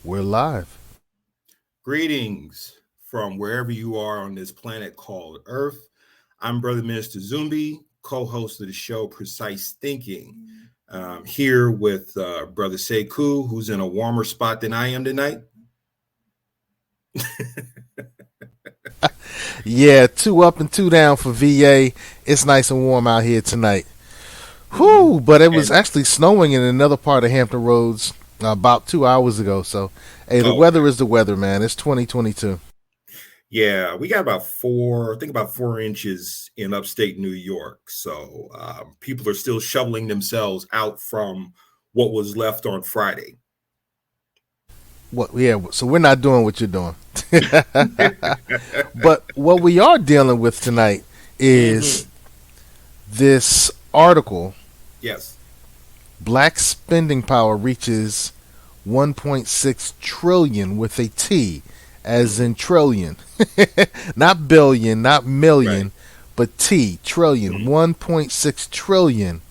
We're live. Greetings from wherever you are on this planet called Earth. I'm Brother Minister Zumbi, co host of the show Precise Thinking. Here with Brother Sekou, who's in a warmer spot than I am tonight. Yeah, two up and two down for VA. It's nice and warm out here tonight. Mm-hmm. Whew, but it was And, actually snowing in another part of Hampton Roads about 2 hours ago. So, hey, the oh, weather is the weather, man. It's 2022. yeah, we got I think about 4 inches in upstate New York. So people are still shoveling themselves out from what was left on Friday. What? Yeah, so we're not doing what you're doing. But what we are dealing with tonight is Hmm. this article. Yes. Black spending power reaches 1.6 trillion with a T, as Hmm. in trillion, not billion, not Right. million, but T, trillion, Hmm. 1.6 trillion.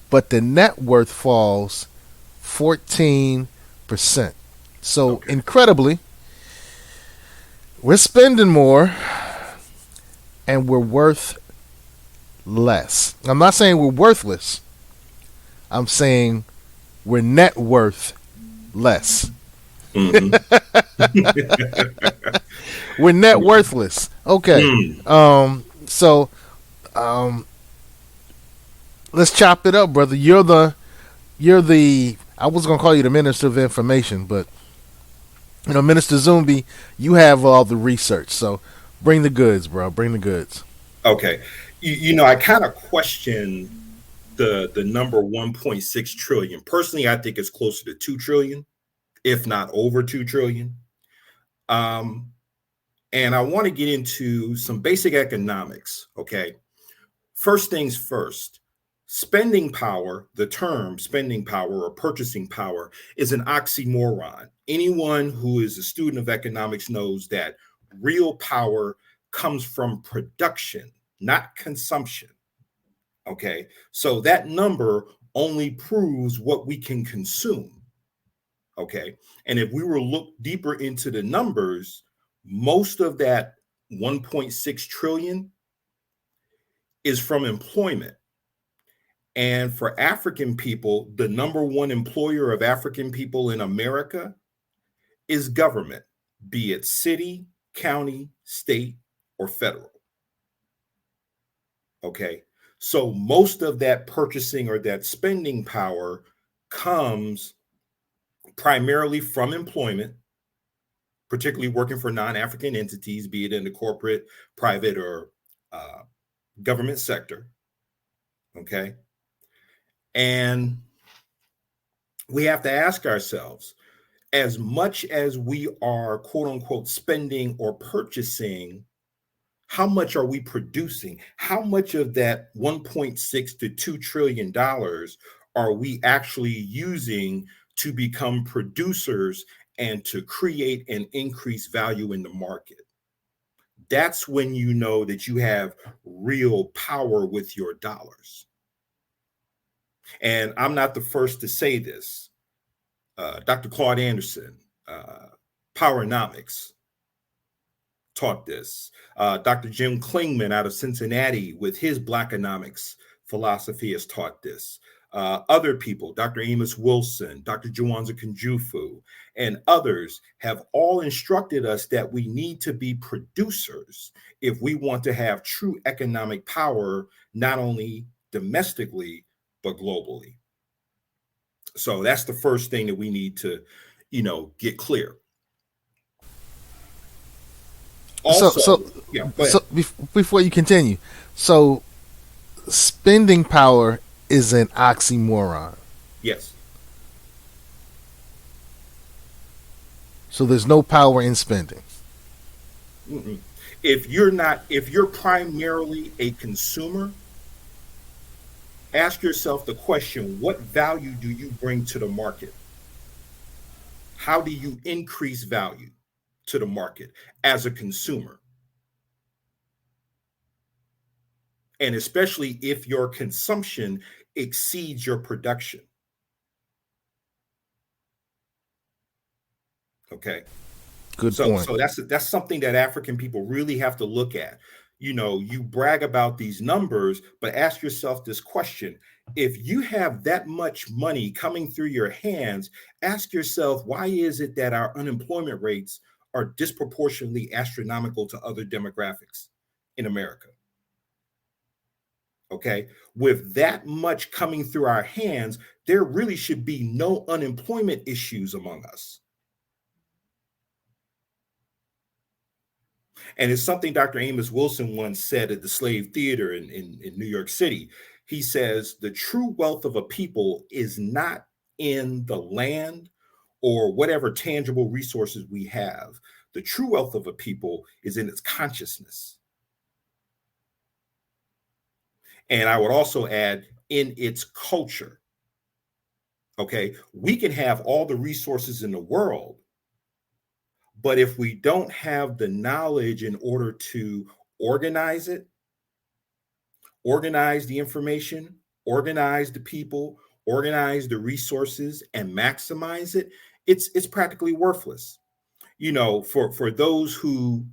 But the net worth falls 14%. So Okay. incredibly, we're spending more and we're worth less. I'm not saying we're worthless. I'm saying we're net worth less. Hmm. We're net worthless. Okay. Mm. So um, let's chop it up, brother. You're the I was gonna call you the minister of information, but Minister Zumbi, you have all the research. So bring the goods, bro. Bring the goods. Okay. I kind of question the number 1.6 trillion. Personally, I think it's closer to 2 trillion, if not over 2 trillion. Um, and I want to get into some basic economics. Okay. First things first, spending power, the term spending power or purchasing power is an oxymoron. Anyone who is a student of economics knows that real power comes from production, not consumption. Okay. So that number only proves what we can consume. Okay. And if we were to look deeper into the numbers, most of that 1.6 trillion is from employment. And for African people, the number one employer of African people in America is government, be it city, county, state, or federal. Okay. So most of that purchasing or that spending power comes primarily from employment, particularly working for non African entities, be it in the corporate, private, or uh, government sector. Okay. And we have to ask ourselves, as much as we are quote unquote spending or purchasing, how much are we producing? How much of that 1.6 to $2 trillion are we actually using to become producers and to create and increase value in the market? That's when you know that you have real power with your dollars. And I'm not the first to say this. Dr. Claude Anderson, Powernomics, taught this. Dr. Jim Klingman out of Cincinnati with his Blackonomics philosophy has taught this. Other people, Dr. Amos Wilson, Dr. Juwanza Kunjufu, and others have all instructed us that we need to be producers if we want to have true economic power, not only domestically, but globally. So that's the first thing that we need to, get clear. So Also, so yeah, go so ahead. before you continue, so spending power is an oxymoron. Yes. So there's no power in spending. Mm-mm. If you're primarily a consumer, ask yourself the question, what value do you bring to the market? How do you increase value to the market as a consumer? And especially if your consumption exceeds your production. Okay. Good point. So that's something that African people really have to look at. You know, you brag about these numbers, but ask yourself this question. If you have that much money coming through your hands, ask yourself, why is it that our unemployment rates are disproportionately astronomical to other demographics in America? Okay. With that much coming through our hands, there really should be no unemployment issues among us. And it's something Dr. Amos Wilson once said at the Slave Theater in New York City. He says, the true wealth of a people is not in the land or whatever tangible resources we have. The true wealth of a people is in its consciousness. And I would also add, in its culture. Okay. We can have all the resources in the world, but if we don't have the knowledge in order to organize it, organize the information, organize the people, organize the resources, and maximize it, it's practically worthless. You know, for those who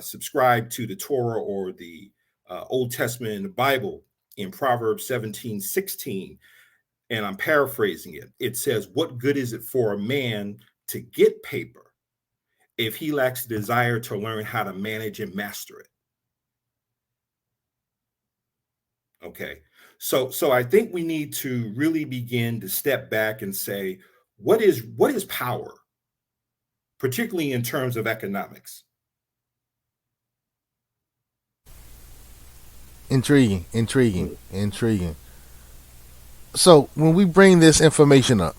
subscribe to the Torah or the Old Testament in the Bible, in Proverbs 17:16, and I'm paraphrasing it, it says, "What good is it for a man to get paper if he lacks the desire to learn how to manage and master it?" Okay. So I think we need to really begin to step back and say, what is power, particularly in terms of economics? Intriguing, intriguing, Mm. intriguing. So when we bring this information up,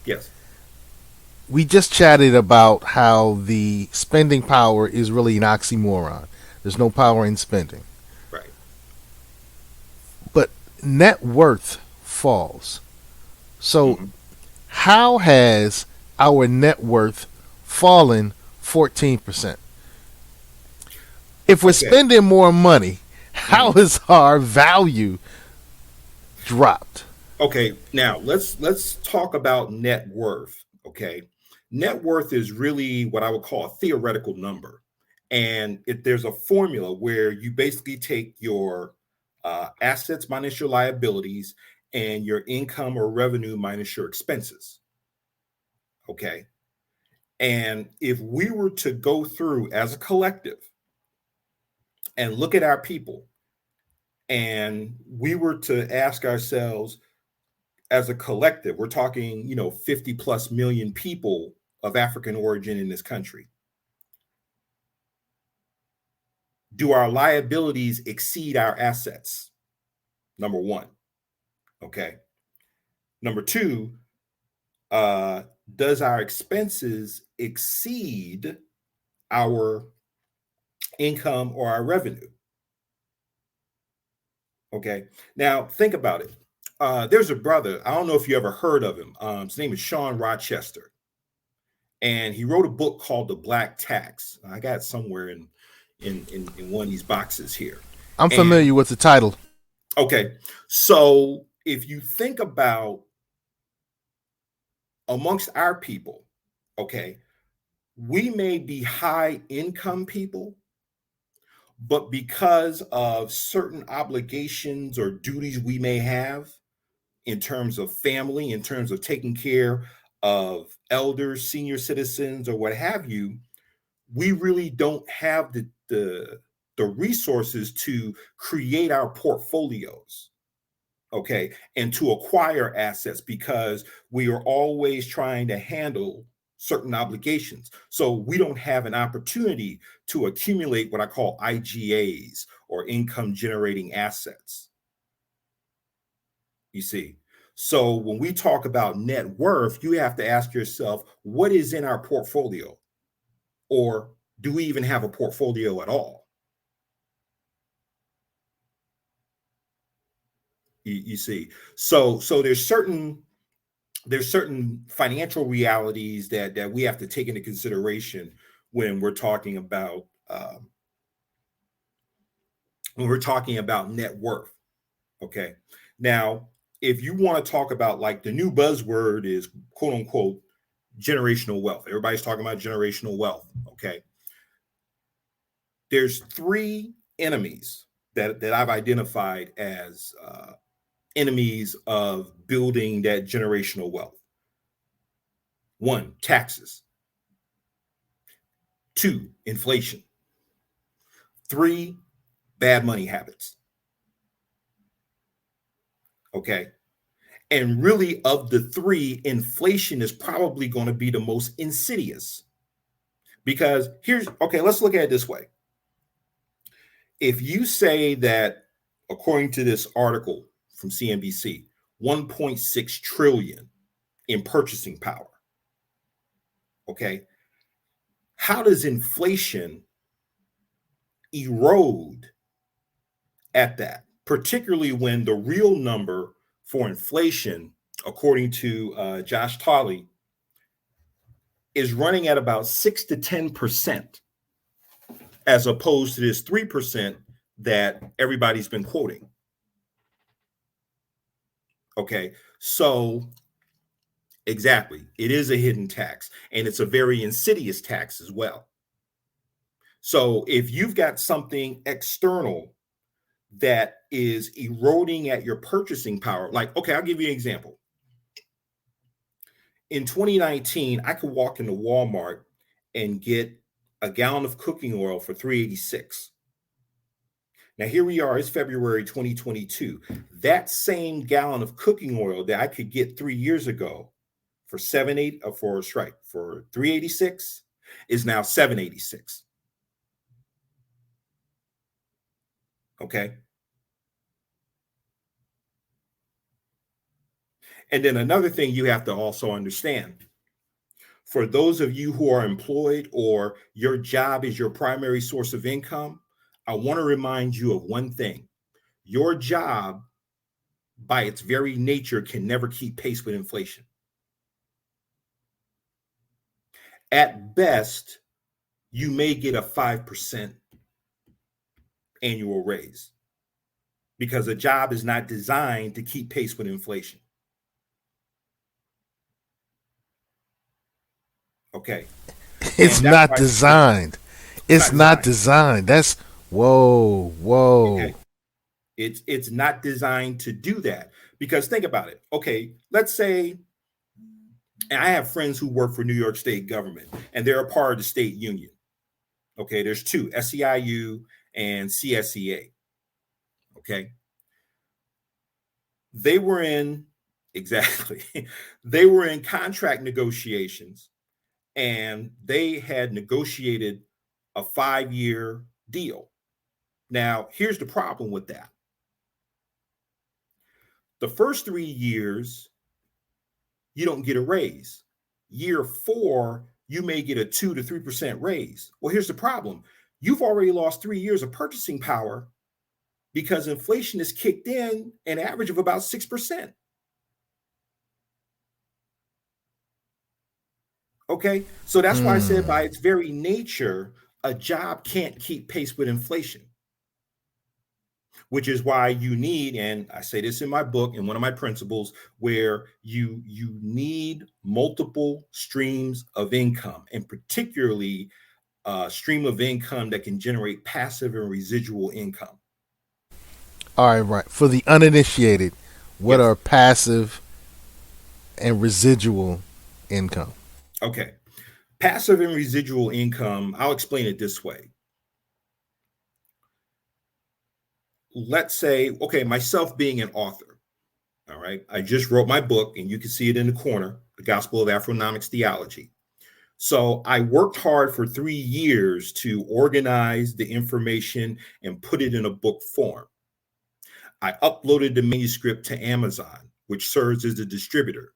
Yes. we just chatted about how the spending power is really an oxymoron. There's no power in spending. Right. But net worth falls. So Mhm. how has our net worth fallen 14%? If we're Okay. spending more money, how Mhm. has our value dropped? Okay. Now let's talk about net worth. Okay. Net worth is really what I would call a theoretical number. And there's a formula where you basically take your assets minus your liabilities and your income or revenue minus your expenses. Okay. And if we were to go through as a collective and look at our people, and we were to ask ourselves as a collective, we're talking, 50 plus million people of African origin in this country. Do our liabilities exceed our assets? Number one. Okay. Number two, uh, does our expenses exceed our income or our revenue? Okay. Now think about it. There's a brother. I don't know if you ever heard of him. His name is Sean Rochester, and he wrote a book called The Black Tax. I got it somewhere in one of these boxes here. I'm And familiar with the title. okay, so if you think about amongst our people, okay, we may be high income people, but because of certain obligations or duties we may have, in terms of family, in terms of taking care of elders, senior citizens, or what have you, we really don't have the resources to create our portfolios, okay, and to acquire assets because we are always trying to handle certain obligations. So we don't have an opportunity to accumulate what I call IGAs or income generating assets. You see, so when we talk about net worth, you have to ask yourself, what is in our portfolio? Or do we even have a portfolio at all? You see, so there's certain financial realities that we have to take into consideration when we're talking about net worth. Okay, now if you want to talk about, like, the new buzzword is quote unquote generational wealth. Everybody's talking about generational wealth. Okay. There's three enemies that I've identified as enemies of building that generational wealth. One, taxes. Two, inflation. Three, bad money habits. Okay. And really, of the three, inflation is probably going to be the most insidious. Because let's look at it this way. If you say that, according to this article from CNBC, 1.6 trillion in purchasing power, okay, how does inflation erode at that, particularly when the real number for inflation, according to Josh Tolley, is running at about 6 to 10%, as opposed to this 3% that everybody's been quoting. Okay, so exactly, it is a hidden tax, and it's a very insidious tax as well. So if you've got something external that is eroding at your purchasing power, like, okay, I'll give you an example. In 2019, I could walk into Walmart and get a gallon of cooking oil for $3.86. Now, here we are, it's February 2022. That same gallon of cooking oil that I could get 3 years ago for $3.86 is now $7.86. Okay. And then another thing you have to also understand, for those of you who are employed or your job is your primary source of income, I want to remind you of one thing. Your job, by its very nature, can never keep pace with inflation. At best, you may get a 5% annual raise because a job is not designed to keep pace with inflation. Okay. It's not designed. It's not designed. That's whoa. Okay. It's not designed to do that, because think about it. Okay, let's say, and I have friends who work for New York State government, and they're a part of the state union. Okay, there's two, SEIU and CSEA. Okay. They were in contract negotiations, and they had negotiated a 5-year deal. Now, here's the problem with that. The first 3 years, you don't get a raise. Year 4, you may get a 2 to 3% raise. Well, here's the problem. You've already lost 3 years of purchasing power because inflation has kicked in an average of about 6%. Okay, so that's why I said by its very nature, a job can't keep pace with inflation, which is why you need, and I say this in my book and one of my principles, where you need multiple streams of income, and particularly a stream of income that can generate passive and residual income. All right. For the uninitiated, what Yes. are passive and residual income? Okay. Passive and residual income, I'll explain it this way. Let's say, okay, myself being an author, all right, I just wrote my book, and you can see it in the corner, The Gospel of Afro-Nomics Theology. So I worked hard for 3 years to organize the information and put it in a book form. I uploaded the manuscript to Amazon, which serves as a distributor.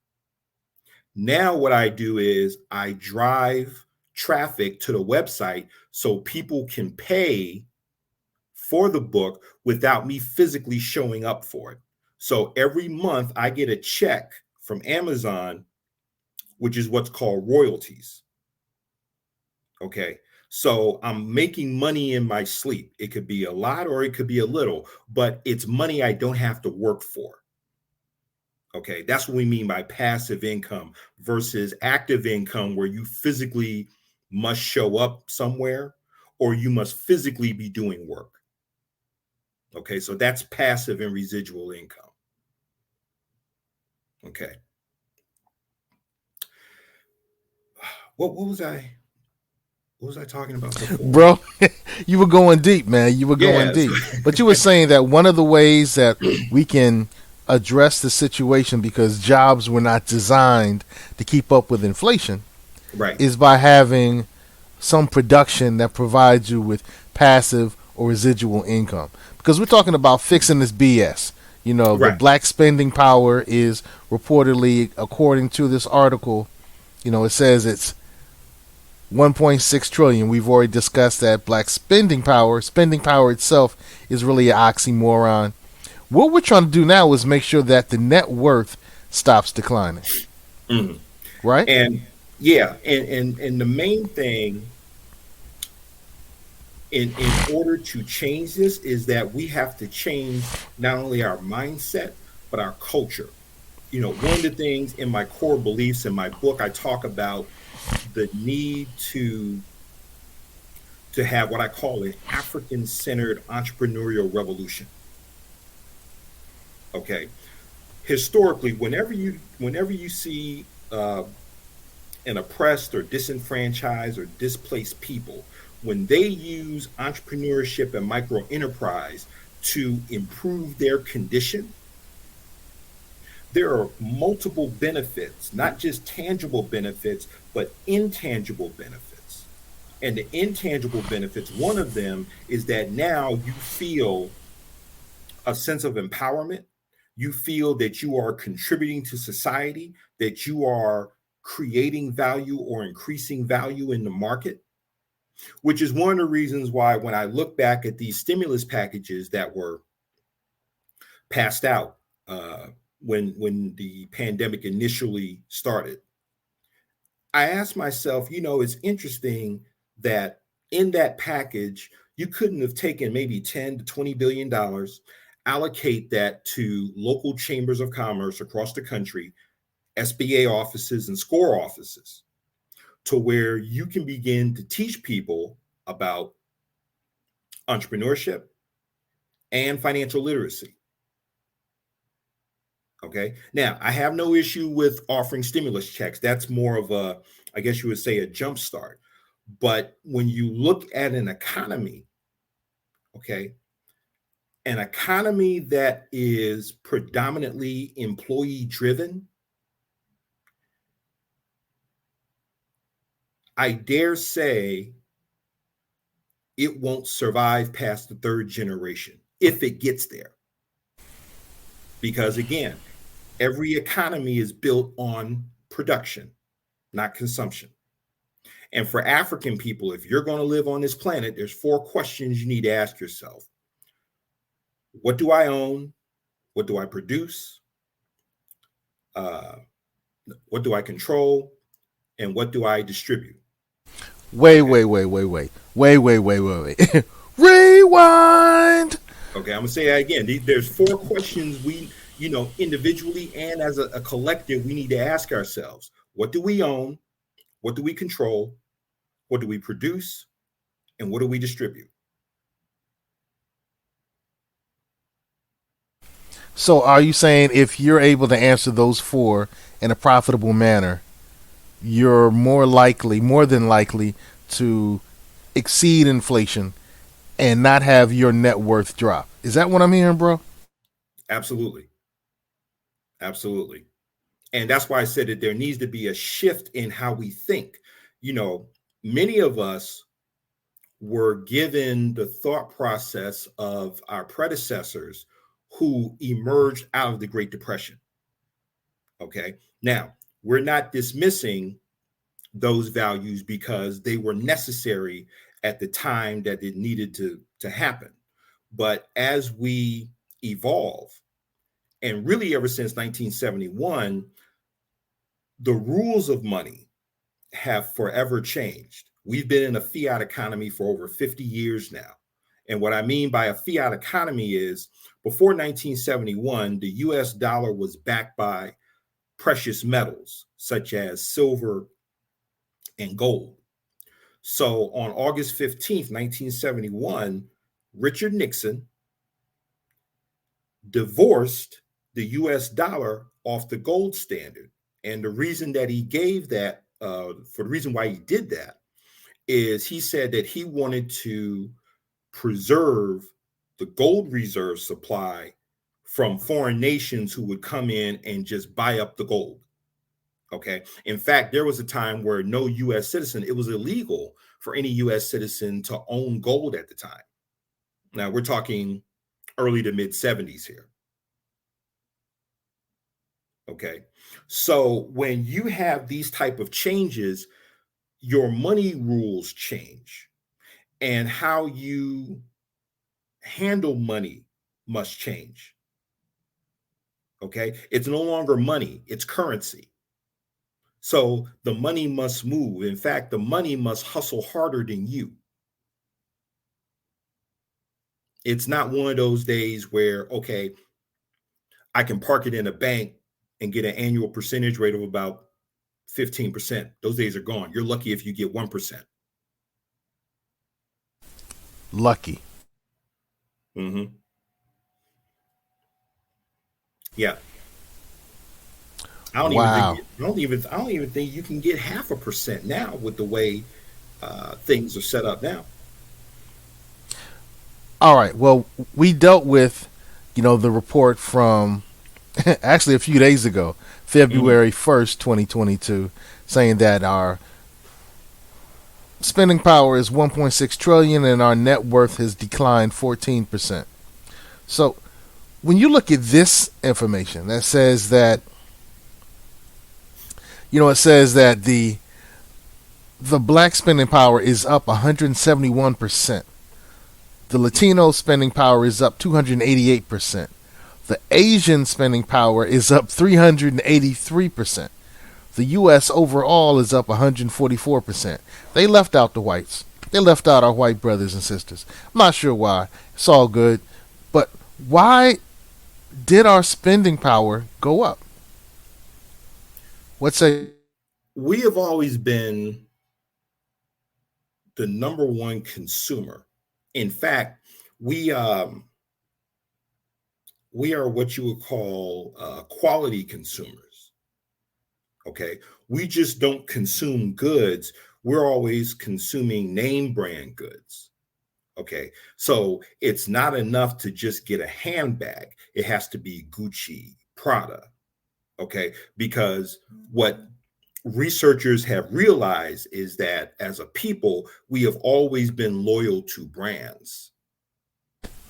Now what I do is I drive traffic to the website so people can pay for the book without me physically showing up for it. So every month I get a check from Amazon, which is what's called royalties. Okay. So I'm making money in my sleep. It could be a lot or it could be a little, but it's money I don't have to work for. Okay, that's what we mean by passive income versus active income, where you physically must show up somewhere or you must physically be doing work. Okay, so that's passive and residual income. Okay, what was I talking about before? Bro, you were going deep, man. You were going Yeah, deep. But you were saying that one of the ways that we can address the situation, because jobs were not designed to keep up with inflation, right, is by having some production that provides you with passive or residual income. Because we're talking about fixing this BS. You know, the right. black spending power is reportedly, according to this article, it says it's 1.6 trillion. We've already discussed that. Black spending power itself is really an oxymoron. What we're trying to do now is make sure that the net worth stops declining, Mhm. right? And yeah, and the main thing in order to change this is that we have to change not only our mindset but our culture. One of the things in my core beliefs in my book, I talk about the need to have what I call an African centered entrepreneurial revolution. Okay, historically, whenever you see an oppressed or disenfranchised or displaced people, when they use entrepreneurship and micro enterprise to improve their condition, there are multiple benefits, not just tangible benefits, but intangible benefits. And the intangible benefits, one of them is that now you feel a sense of empowerment. You feel that you are contributing to society, that you are creating value or increasing value in the market, which is one of the reasons why when I look back at these stimulus packages that were passed out when the pandemic initially started, I asked myself, it's interesting that in that package, you couldn't have taken maybe 10 to 20 billion dollars, allocate that to local chambers of commerce across the country, SBA offices and SCORE offices, to where you can begin to teach people about entrepreneurship and financial literacy. Okay. Now, I have no issue with offering stimulus checks. That's more of a, I guess you would say, a jump start. But when you look at an economy, okay, an economy that is predominantly employee driven, I dare say it won't survive past the third generation if it gets there. Because again, every economy is built on production, not consumption. And for African people, if you're going to live on this planet, there's four questions you need to ask yourself. What do I own? What do I produce? Uh, what do I control? And what do I distribute? Wait, Okay. wait, wait, wait, wait, wait, wait, wait, wait, wait. Rewind. Okay. I'm going to say that again. There's four questions we, individually and as a collective, we need to ask ourselves. What do we own? What do we control? What do we produce? And what do we distribute? So, are you saying if you're able to answer those four in a profitable manner, you're more than likely, to exceed inflation and not have your net worth drop? Is that what I'm hearing, bro? Absolutely. Absolutely. And that's why I said that there needs to be a shift in how we think. You know, many of us were given the thought process of our predecessors who emerged out of the Great Depression. Okay. Now, we're not dismissing those values because they were necessary at the time that it needed to happen. But as we evolve, and really ever since 1971, the rules of money have forever changed. We've been in a fiat economy for over 50 years now. And what I mean by a fiat economy is before 1971, the US dollar was backed by precious metals such as silver and gold. So on August 15th, 1971, Richard Nixon divorced the US dollar off the gold standard. And the reason that he gave that, for the reason why he did that, is he said that he wanted to preserve the gold reserve supply from foreign nations who would come in and just buy up the gold. Okay. In fact, there was a time where no US citizen, it was illegal for any US citizen to own gold at the time. Now we're talking early to mid 70s here. Okay. So when you have these type of changes, your money rules change and how you handle money must change. Okay. It's no longer money, it's currency. So the money must move. In fact, the money must hustle harder than you. It's not one of those days where, okay, I can park it in a bank and get an annual percentage rate of about 15%. Those days are gone. You're lucky if you get 1%. Lucky. Mm-hmm. Yeah. Wow. I don't even think you can get 0.5% now with the way things are set up now. All right. Well, we dealt with, the report from actually a few days ago, Mm-hmm. February 1st, 2022, saying that our spending power is 1.6 trillion and our net worth has declined 14%. So, when you look at this information that says that, it says that the black spending power is up 171%. The Latino spending power is up 288%. The Asian spending power is up 383%. The U.S. overall is up 144%. They left out the whites. They left out our white brothers and sisters. I'm not sure why. It's all good. But why did our spending power go up? What say? We have always been the number one consumer. In fact, we we are what you would call quality consumers. Okay, we just don't consume goods. We're always consuming name brand goods. Okay, so it's not enough to just get a handbag. It has to be Gucci, Prada. Okay, because what researchers have realized is that as a people, we have always been loyal to brands.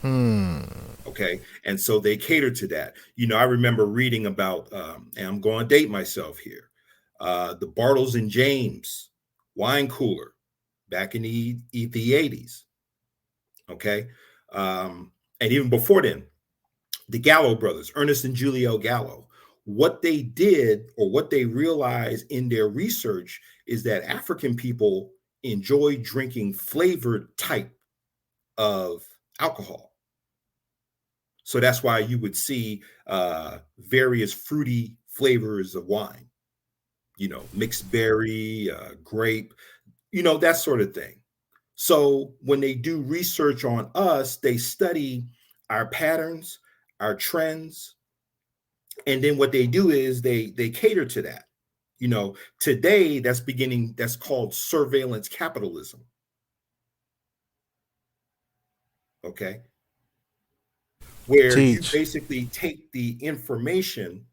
Hmm. Okay. And so they cater to that. I remember reading about, and I'm going to date myself here, the Bartles and James wine cooler back in the 80s. Okay. And even before then, the Gallo brothers, Ernest and Julio Gallo, what they did or what they realized in their research is that African people enjoy drinking flavored type of alcohol. So that's why you would see various fruity flavors of wine, mixed berry, grape, that sort of thing. So when they do research on us, they study our patterns, our trends, and then what they do is they cater to that. Today that's called surveillance capitalism. Okay, where you Teach. basically take the information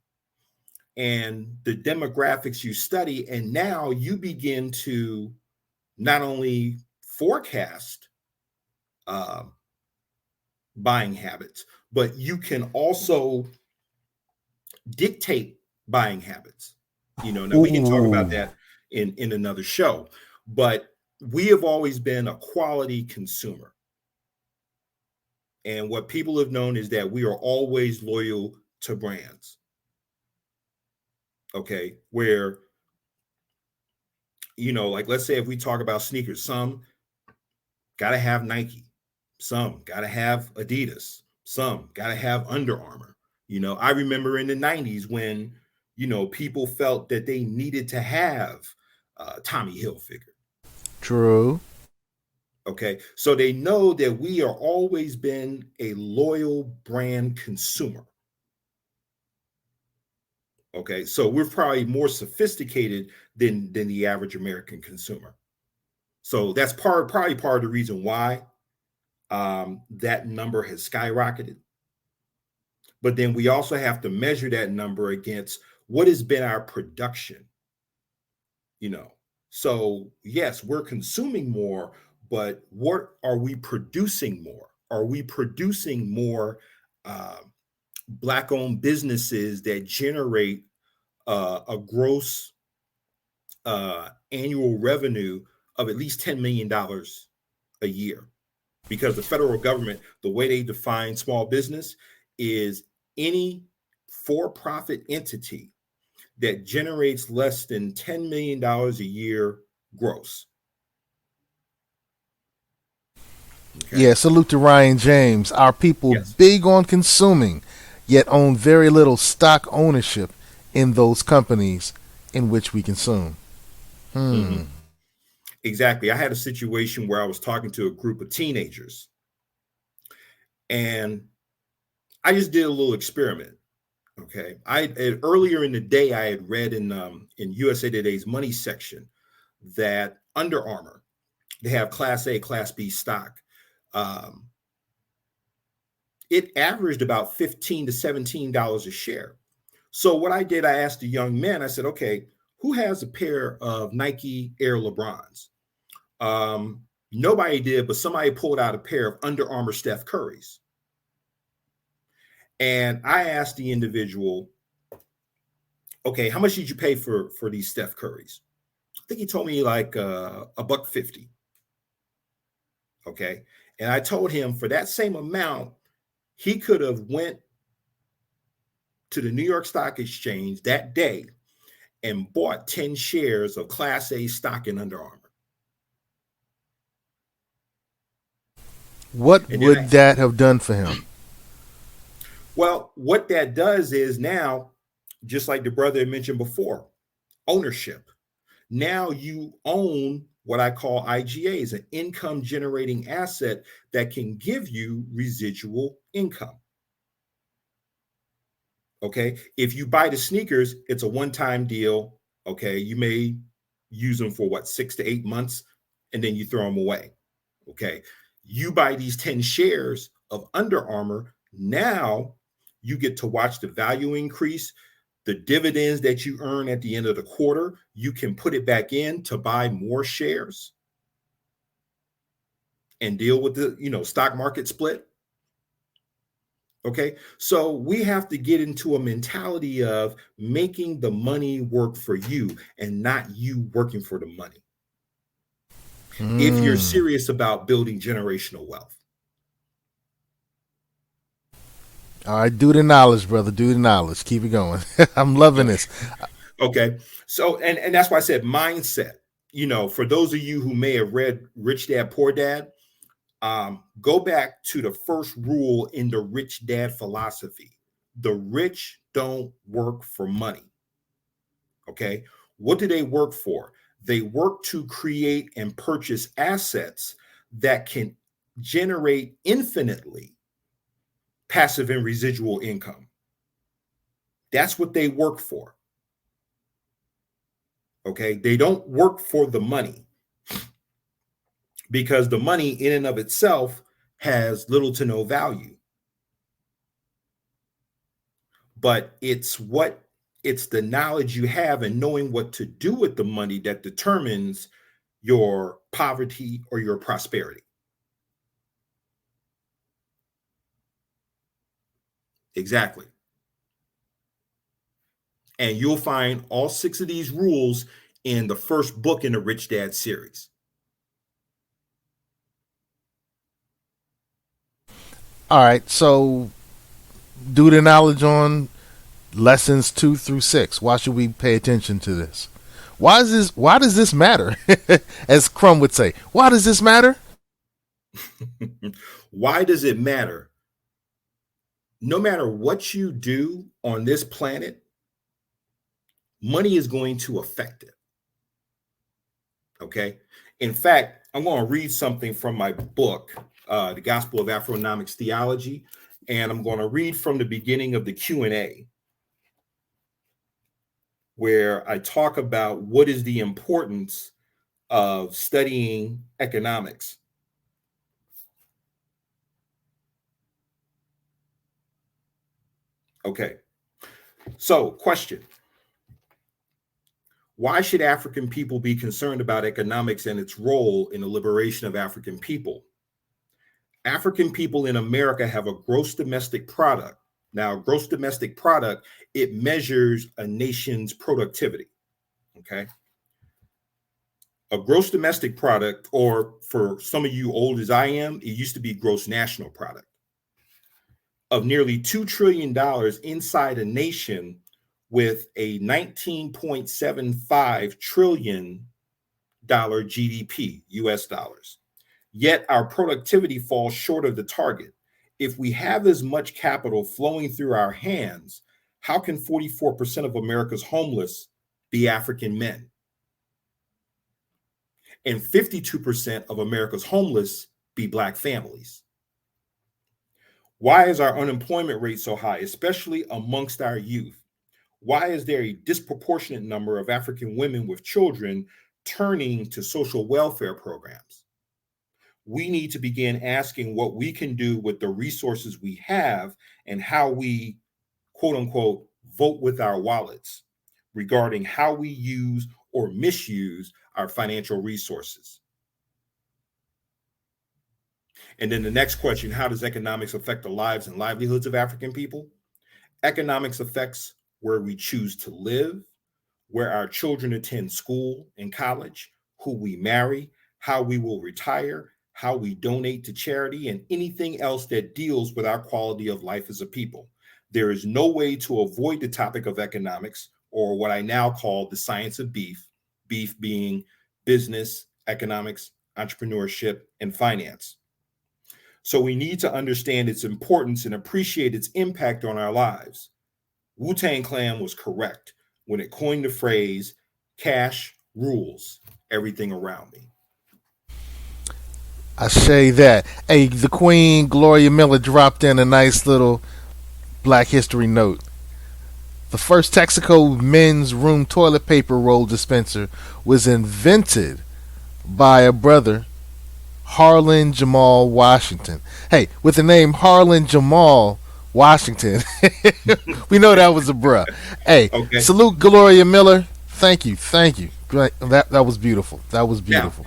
and the demographics you study, and now you begin to not only forecast um, buying habits, but you can also dictate buying habits. Now we can talk about Ooh. that in another show, but we have always been a quality consumer. And what people have known is that we are always loyal to brands. Okay. Where, like let's say if we talk about sneakers, some got to have Nike. Some got to have Adidas. Some got to have Under Armour. I remember in the 90s when, people felt that they needed to have Tommy Hilfiger. True. Okay. So they know that we are always been a loyal brand consumer. Okay. So we're probably more sophisticated than the average American consumer. So that's probably part of the reason why that number has skyrocketed. But then we also have to measure that number against what has been our production. So yes, we're consuming more, but what are we producing more? Are we producing more uh, Black-owned businesses that generate a gross annual revenue of at least $10 million a year? Because the federal government, the way they define small business is any for-profit entity that generates less than $10 million a year gross. Okay. Yeah, salute to Ryan James. Our people Yes. big on consuming, yet own very little stock ownership in those companies in which we consume. Hmm. Hmm. Exactly. I had a situation where I was talking to a group of teenagers, and I just did a little experiment. Okay. Earlier in the day, I had read in USA Today's money section that Under Armour, they have Class A, Class B stock. Um, it averaged about $15 to $17 a share. So what I did, I asked the young men, I said, okay, who has a pair of Nike Air LeBrons? Nobody did, but somebody pulled out a pair of Under Armour Steph Curry's. And I asked the individual, okay, how much did you pay for these Steph Curry's? I think he told me like a buck 50. Okay. And I told him for that same amount, he could have went to the New York Stock Exchange that day and bought 10 shares of Class A stock in Under Armour. What And then would that have done for him? well, what that does is now, just like the brother had mentioned before, ownership. Now you own what I call IGAs, an income generating asset that can give you residual income. Okay. If you buy the sneakers, it's a one time deal. Okay. You may use them for what, 6 to 8 months, and then you throw them away. Okay. You buy these 10 shares of Under Armour. Now you get to watch the value increase. The dividends that you earn at the end of the quarter, you can put it back in to buy more shares and deal with the stock market split. Okay. So we have to get into a mentality of making the money work for you and not you working for the money. If you're Hmm. serious about building generational wealth. All right, do the knowledge, brother. Do the knowledge. Keep it going. I'm loving Okay. this. Okay. So, and that's why I said mindset. For those of you who may have read Rich Dad Poor Dad, go back to the first rule in the Rich Dad philosophy. The rich don't work for money. Okay. What do they work for? They work to create and purchase assets that can generate infinitely passive and residual income. That's what they work for. Okay. They don't work for the money because the money in and of itself has little to no value. But it's the knowledge you have and knowing what to do with the money that determines your poverty or your prosperity. Exactly. And you'll find all 6 of these rules in the first book in the Rich Dad series. All right, so do the knowledge on lessons 2 through 6. Why should we pay attention to this? Why does this matter? As Crumb would say, why does this matter? Why does it matter? No matter what you do on this planet, money is going to affect it. Okay. In fact, I'm going to read something from my book, The Gospel of Afro-Nomics Theology, and I'm going to read from the beginning of the Q&A, where I talk about what is the importance of studying economics. Okay. So, question. Why should African people be concerned about economics and its role in the liberation of African people? African people in America have a gross domestic product. Now, gross domestic product, it measures a nation's productivity. Okay. A gross domestic product, or for some of you old as I am, it used to be gross national product, of nearly $2 trillion inside a nation with a $19.75 trillion GDP, US dollars. Yet our productivity falls short of the target. If we have as much capital flowing through our hands, how can 44% of America's homeless be African men? And 52% of America's homeless be Black families? Why is our unemployment rate so high, especially amongst our youth? Why is there a disproportionate number of African women with children turning to social welfare programs? We need to begin asking what we can do with the resources we have and how we, quote unquote, vote with our wallets regarding how we use or misuse our financial resources. And then the next question, how does economics affect the lives and livelihoods of African people? Economics affects where we choose to live, where our children attend school and college, who we marry, how we will retire, how we donate to charity, and anything else that deals with our quality of life as a people. There is no way to avoid the topic of economics, or what I now call the science of beef, beef being business, economics, entrepreneurship, and finance. So we need to understand its importance and appreciate its impact on our lives. Wu-Tang Clan was correct when it coined the phrase, cash rules everything around me. I say that. Hey, the Queen Gloria Miller dropped in a nice little Black History note. The first Texaco men's room toilet paper roll dispenser was invented by a brother, Harlan Jamal Washington. Hey, with the name Harlan Jamal Washington, we know that was a bruh. Hey, Okay. salute Gloria Miller. Thank you, thank you. That was beautiful. That was Now, beautiful.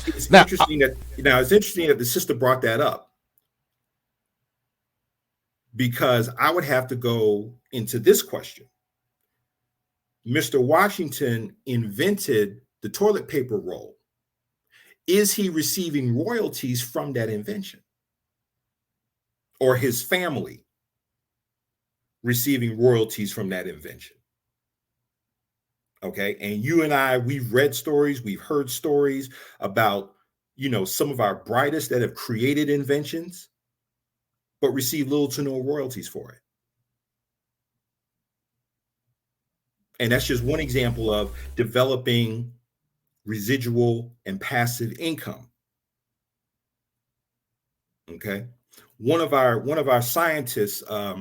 it's Now, interesting that it's interesting that the sister brought that up, because I would have to go into this question. Mr. Washington invented the toilet paper roll. Is he receiving royalties from that invention? Or his family receiving royalties from that invention? Okay. And you and I, we've read stories, we've heard stories about, some of our brightest that have created inventions, but receive little to no royalties for it. And that's just one example of developing residual and passive income. Okay. One of our scientists, I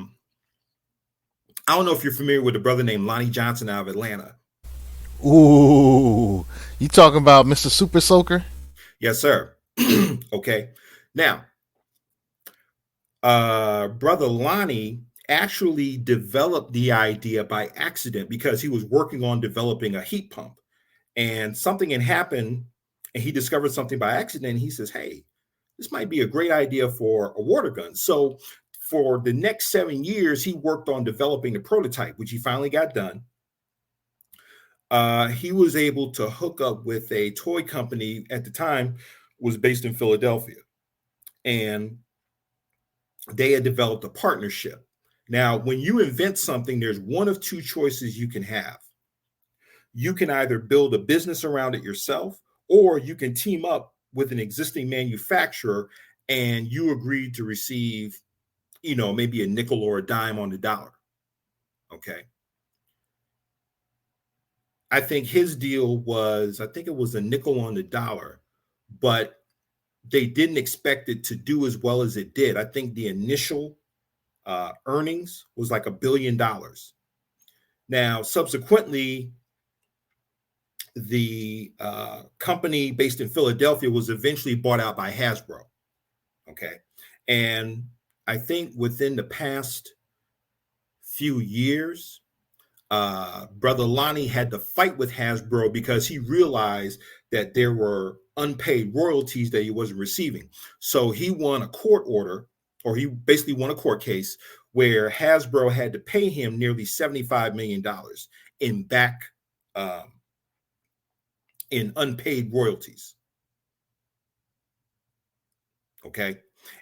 don't know if you're familiar with a brother named Lonnie Johnson out of Atlanta. ooh, you talking about Mr. Super Soaker? Yes, sir. Okay. Now, brother Lonnie actually developed the idea by accident because he was working on developing a heat pump, and something had happened, and he discovered something by accident. And he says, "Hey, this might be a great idea for a water gun." So, for the next 7 years, he worked on developing the prototype, which he finally got done. He was able to hook up with a toy company at the time, was based in Philadelphia, and they had developed a partnership. Now, when you invent something, there's one of two choices you can have. You can either build a business around it yourself, or you can team up with an existing manufacturer and you agreed to receive, maybe a nickel or a dime on the dollar. Okay. I think his deal was, I think it was a nickel on the dollar, but they didn't expect it to do as well as it did. I think the initial earnings was like $1 billion. Now, subsequently, the company based in Philadelphia was eventually bought out by Hasbro. Okay. And I think within the past few years, Brother Lonnie had to fight with Hasbro because he realized that there were unpaid royalties that he wasn't receiving. So he won a court order, or he basically won a court case where Hasbro had to pay him nearly $75 million in back um, in unpaid royalties. Okay.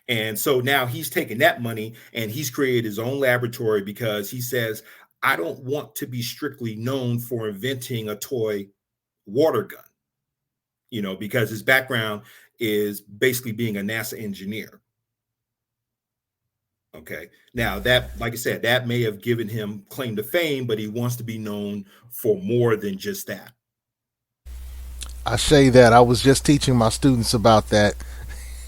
And so now he's taken that money and he's created his own laboratory because he says, I don't want to be strictly known for inventing a toy water gun, because his background is basically being a NASA engineer. Okay. Now, that, like I said, that may have given him claim to fame, but he wants to be known for more than just that. I say that I was just teaching my students about that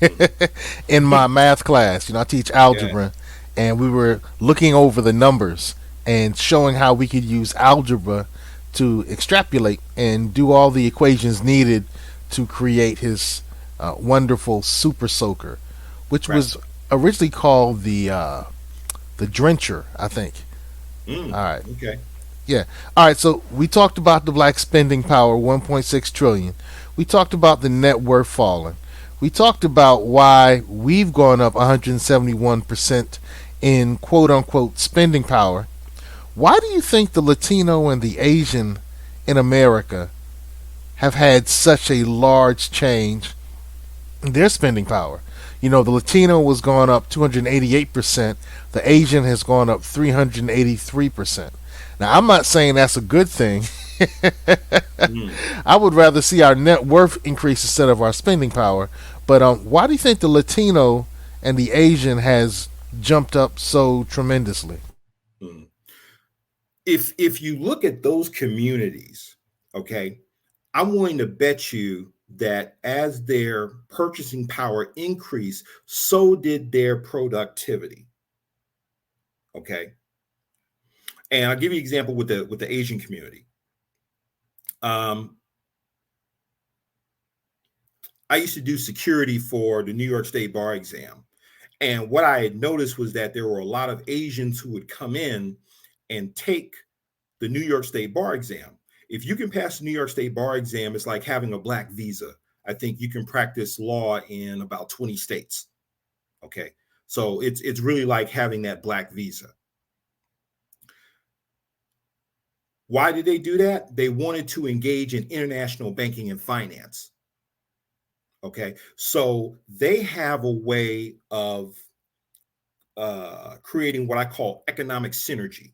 Mm. in my math class. I teach Yeah. algebra, and we were looking over the numbers and showing how we could use algebra to extrapolate and do all the equations needed to create his wonderful super soaker, which Right. was originally called the drencher, I think. All right. Okay. Yeah. All right. So we talked about the black spending power, 1.6 trillion. We talked about the net worth falling. We talked about why we've gone up 171% in quote unquote spending power. Why do you think the Latino and the Asian in America have had such a large change in their spending power? The Latino was gone up 288%. The Asian has gone up 383%. Now, I'm not saying that's a good thing. Mm. I would rather see our net worth increase instead of our spending power. But why do you think the Latino and the Asian has jumped up so tremendously? Mm. If you look at those communities, okay, I'm willing to bet you that as their purchasing power increased, so did their productivity. Okay. And I'll give you an example with the Asian community. Um, I used to do security for the New York State bar exam. And what I had noticed was that there were a lot of Asians who would come in and take the New York State bar exam. If you can pass the New York State bar exam, it's like having a black visa. I think you can practice law in about 20 states. Okay. So it's really like having that black visa. Why did they do that? They wanted to engage in international banking and finance. Okay. So they have a way of creating what I call economic synergy.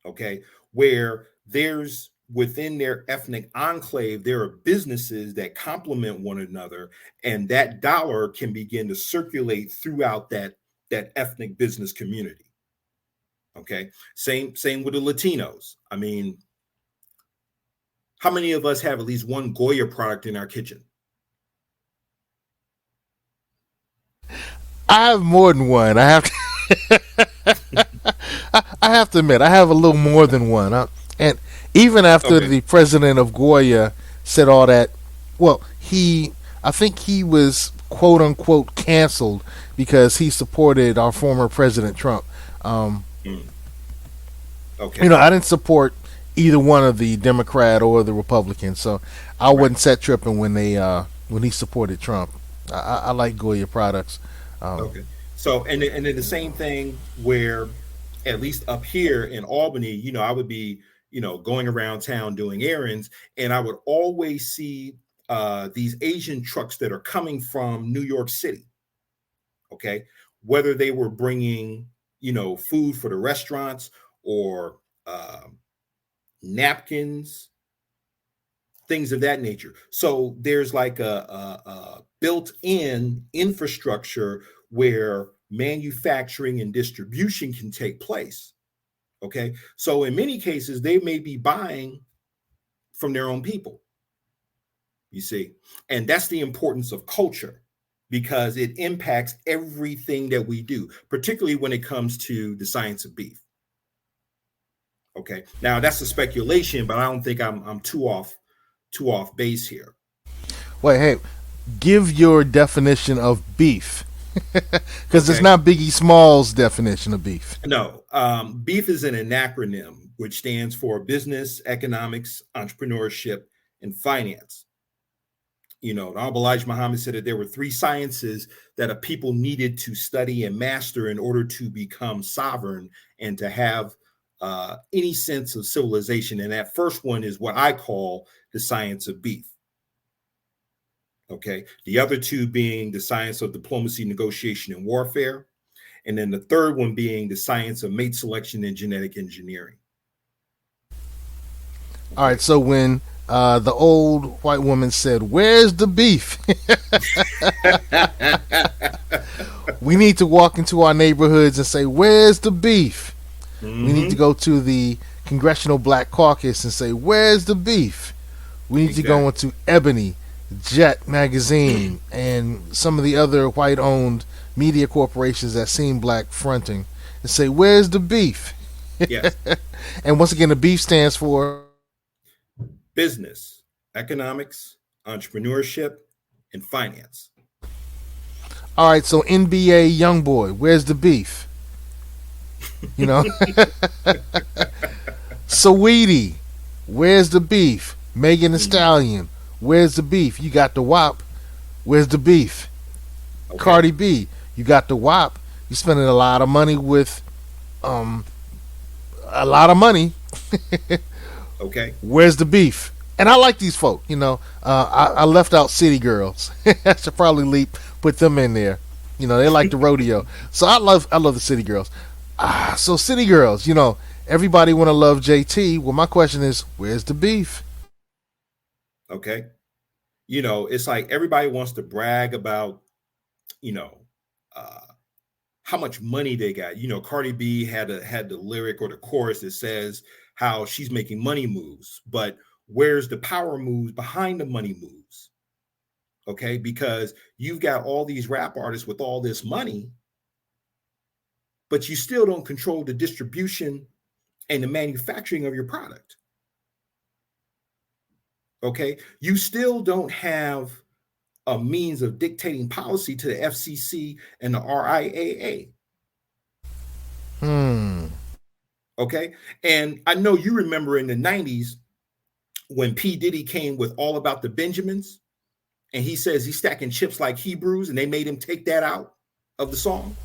Okay. Where there's within their ethnic enclave, there are businesses that complement one another, and that dollar can begin to circulate throughout that ethnic business community. Okay. Same with the Latinos. I mean, how many of us have at least one Goya product in our kitchen? I have more than one. I have to admit, I have a little more than one. And even after Okay. the president of Goya said all that, well, I think he was quote unquote canceled because he supported our former President Trump. Um, Mm, okay. I didn't support either one of the Democrat or the Republican, so I Right. wasn't set tripping when he supported Trump. I like Goya products. Um, Okay. So and then the same thing where at least up here in Albany, I would be, going around town doing errands, and I would always see these Asian trucks that are coming from New York City. Okay. Whether they were bringing, food for the restaurants or napkins, things of that nature. So there's like a built-in infrastructure where manufacturing and distribution can take place. Okay, so in many cases they may be buying from their own people, you see, and that's the importance of culture, because it impacts everything that we do, particularly when it comes to the science of beef. Okay, now that's a speculation, but I don't think I'm too off base here. Wait, hey, give your definition of beef, because it's Okay, not Biggie Small's definition of beef. no, beef is an acronym which stands for business, economics, entrepreneurship, and finance. You know, Honorable Elijah Muhammad said that there were three sciences that a people needed to study and master in order to become sovereign and to have any sense of civilization. And that first one is what I call the science of beef. Okay. The other two being the science of diplomacy, negotiation, and warfare. And then the third one being the science of mate selection and genetic engineering. All right, Okay. so when the old white woman said, "Where's the beef?" we need to walk into our neighborhoods and say, "Where's the beef?" We need to Mm-hmm. go to the Congressional Black Caucus and say, "Where's the beef?" We need to go Exactly. into Ebony, Jet Magazine, and some of the other white owned media corporations that seem black fronting and say, "Where's the beef?" Yes. And once again, the beef stands for. Business, economics, entrepreneurship, and finance. All right, so NBA YoungBoy, where's the beef? You know, Saweetie, where's the beef? Megan Thee Mhm. Stallion, where's the beef? You got the WAP, where's the beef? Okay. Cardi B, you got the WAP. You spending a lot of money with um a lot of money. Okay. Where's the beef? And I like these folk. I left out City Girls. I should probably put them in there. They like the rodeo. So I love the City Girls. So City Girls. Everybody want to love JT. Well, my question is, where's the beef? Okay. You know, it's like everybody wants to brag about, you know, uh, how much money they got. You know, Cardi B had the lyric or the chorus that says how she's making money moves, but where's the power moves behind the money moves? Okay, because you've got all these rap artists with all this money, but you still don't control the distribution and the manufacturing of your product. Okay, you still don't have a means of dictating policy to the FCC and the RIAA. Hmm. Okay, and I know you remember in the 90s when P. Diddy came with All About the Benjamins, and he says he's stacking chips like Hebrews, and they made him take that out of the song.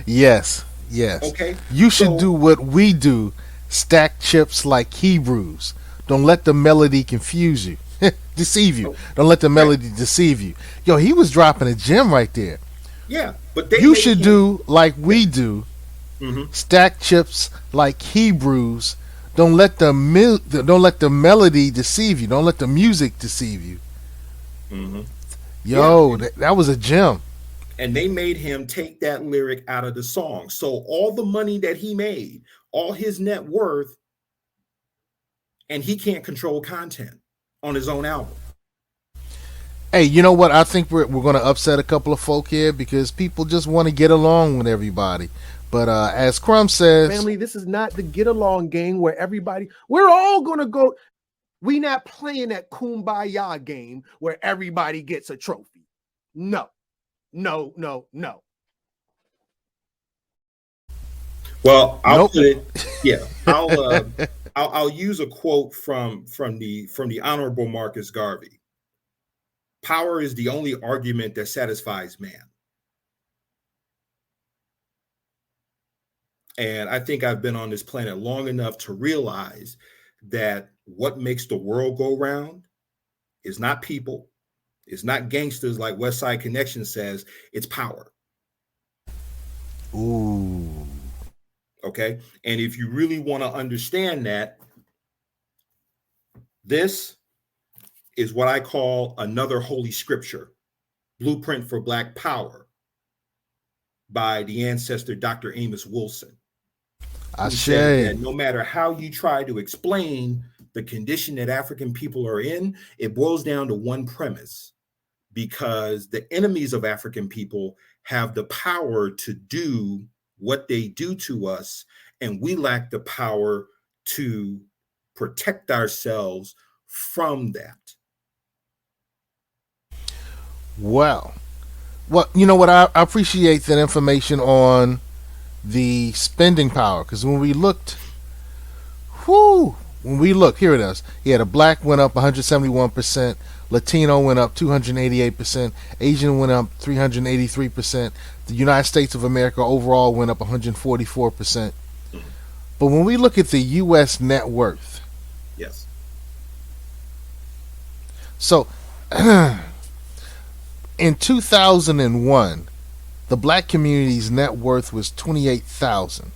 Yes. Yes. Okay, You should do so what we do. Stack chips like Hebrews. Don't let the melody confuse you. Deceive you. oh, Don't let the right, melody deceive you. Yo, he was dropping a gem right there. yeah, but they You made should him, do like yeah, we do. mm-hmm, Stack chips like Hebrews. Don't let the melody deceive you. Don't let the music deceive you. mm-hmm, yeah, Yo, that was a gem. and they made him take that lyric out of the song. So all the money that he made, all his net worth, and he can't control content on his own album. Hey, you know what? I think we're going to upset a couple of folk here because people just want to get along with everybody. But as Crumb says, Family, this is not the get along game where we're all gonna go. We not playing that kumbaya game where everybody gets a trophy. No, no, no, no. Well, I'll nope. put it. Yeah, I'll use a quote from the Honorable Marcus Garvey. Power is the only argument that satisfies man. And I think I've been on this planet long enough to realize that what makes the world go round is not people, it's not gangsters like West Side Connection says, it's power. Ooh. Okay. And if you really want to understand that, This is what I call another holy scripture, Blueprint for Black Power, by the ancestor Dr. Amos Wilson, who said Ashe. that no matter how you try to explain the condition that African people are in, it boils down to one premise: because the enemies of African people have the power to do what they do to us, and we lack the power to protect ourselves from that. Well, you know what? I appreciate that information on the spending power, because when we looked, here it is. Yeah, the black went up 171%, Latino went up 288%, Asian went up 383%, the United States of America overall went up 144%. But when we look at the U.S. net worth, Yes. so in 2001, the black community's net worth was 28,000.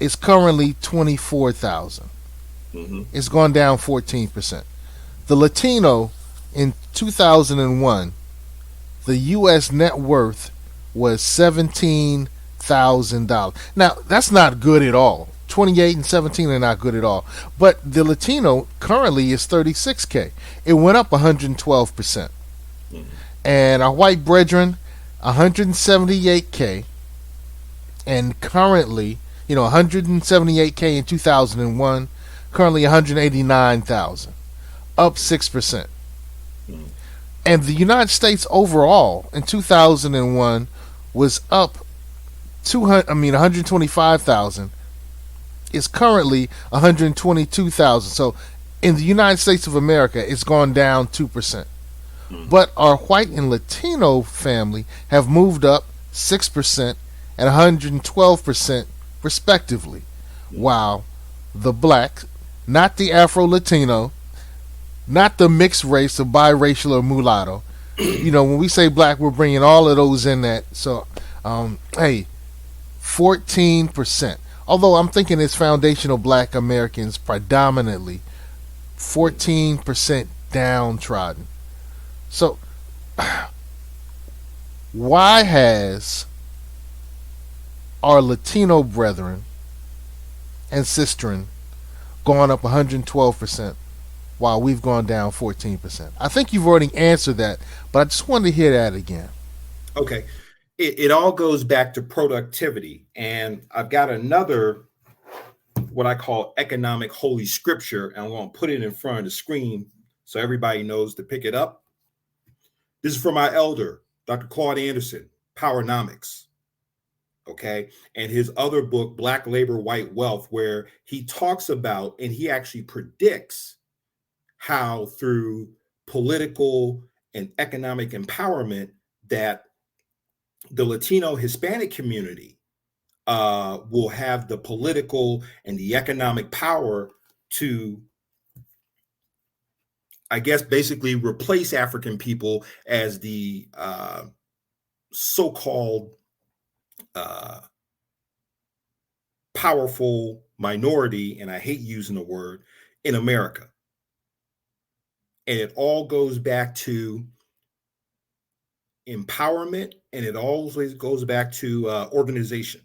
It's currently 24,000. Mm-hmm. It's gone down 14%. The Latino in 2001, the U.S. net worth was $17,000. Now that's not good at all. 28 and 17 are not good at all. But the Latino currently is 36K. It went up 112%. Mm-hmm. And our white brethren, 178K, and currently, 178K in 2001, currently 189,000, up 6%. Mm-hmm. And the United States overall in 2001 was up 125,000. Is currently 122,000. So in the United States of America, it's gone down 2%. But our white and Latino family have moved up 6% and 112% respectively. While the black, not the Afro-Latino, not the mixed race or biracial or mulatto. When we say black, we're bringing all of those in that. So, 14%. Although I'm thinking it's foundational black Americans predominantly, 14% downtrodden. So, why has our Latino brethren and sistren gone up 112% while we've gone down 14%? I think you've already answered that, but I just wanted to hear that again. Okay. It all goes back to productivity. And I've got another, what I call economic holy scripture, and I'm going to put it in front of the screen so everybody knows to pick it up. This is from my elder, Dr. Claude Anderson, Powernomics. Okay. And his other book, Black Labor, White Wealth, where he talks about, and he actually predicts how through political and economic empowerment that the Latino Hispanic community will have the political and the economic power to, I guess, basically replace African people as the so-called powerful minority, and I hate using the word, in America. And it all goes back to empowerment, and it always goes back to organization.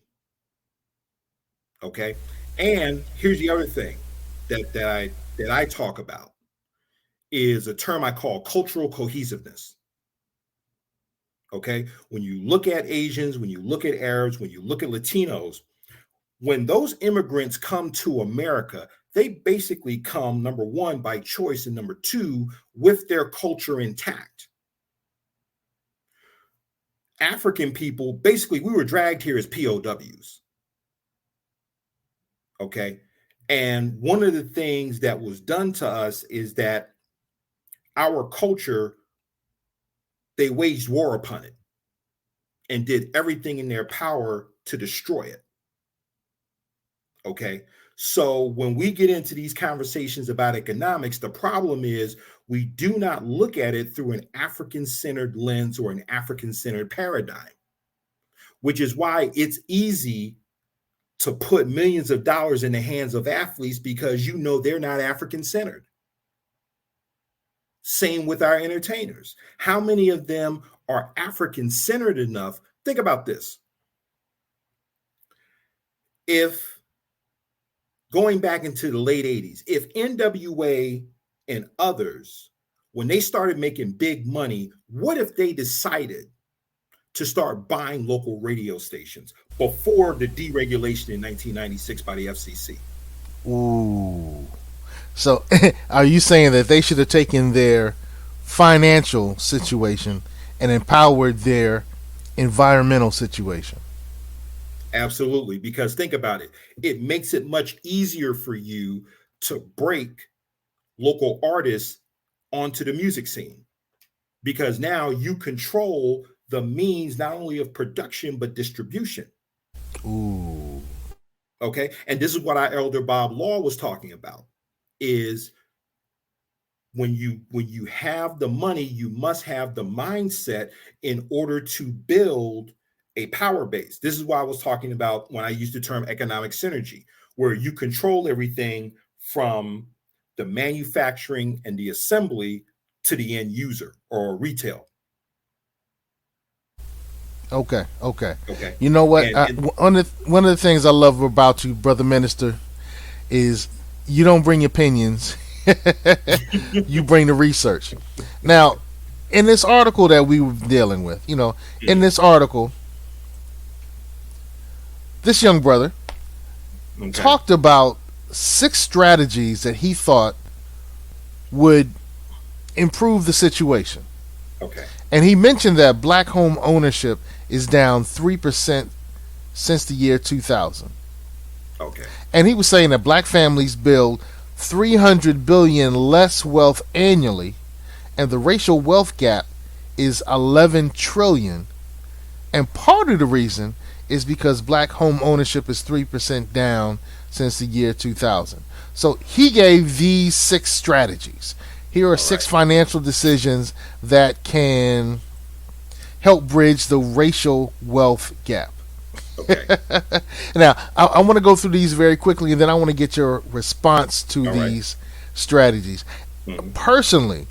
Okay. And here's the other thing that I talk about is a term I call cultural cohesiveness. Okay. When you look at Asians, when you look at Arabs, when you look at Latinos, when those immigrants come to America, they basically come, number one, by choice, and number two, with their culture intact. African people, basically, we were dragged here as POWs. Okay. And one of the things that was done to us is that our culture, they waged war upon it and did everything in their power to destroy it. Okay. So when we get into these conversations about economics, the problem is we do not look at it through an African-centered lens or an African-centered paradigm, which is why it's easy to put millions of dollars in the hands of athletes because you know they're not African centered. Same with our entertainers. How many of them are African centered enough? Think about this. If going back into the late 80s, if NWA and others, when they started making big money, what if they decided to start buying local radio stations before the deregulation in 1996 by the FCC? Ooh. So, are you saying that they should have taken their financial situation and empowered their environmental situation? Absolutely, because think about it. It makes it much easier for you to break local artists onto the music scene because now you control the means not only of production but distribution. Ooh. Okay, and this is what our elder Bob Law was talking about: is when you have the money, you must have the mindset in order to build a power base. This is why I was talking about when I used the term economic synergy, where you control everything from the manufacturing and the assembly to the end user or retail. Okay. Okay. Okay. You know what? And One of the things I love about you, brother minister, is you don't bring opinions. You bring the research. Now, in this article that we were dealing with, in this article, this young brother okay. talked about 6 strategies that he thought would improve the situation. Okay. And he mentioned that black home ownership is down 3% since the year 2000. Okay. And he was saying that black families build 300 billion less wealth annually, and the racial wealth gap is 11 trillion. And part of the reason is because black home ownership is 3% down since the year 2000. So he gave these 6 strategies. Here are 6 financial decisions that can help bridge the racial wealth gap. Okay. Now, I want to go through these very quickly, and then I want to get your response to these strategies. Mm-hmm. Personally,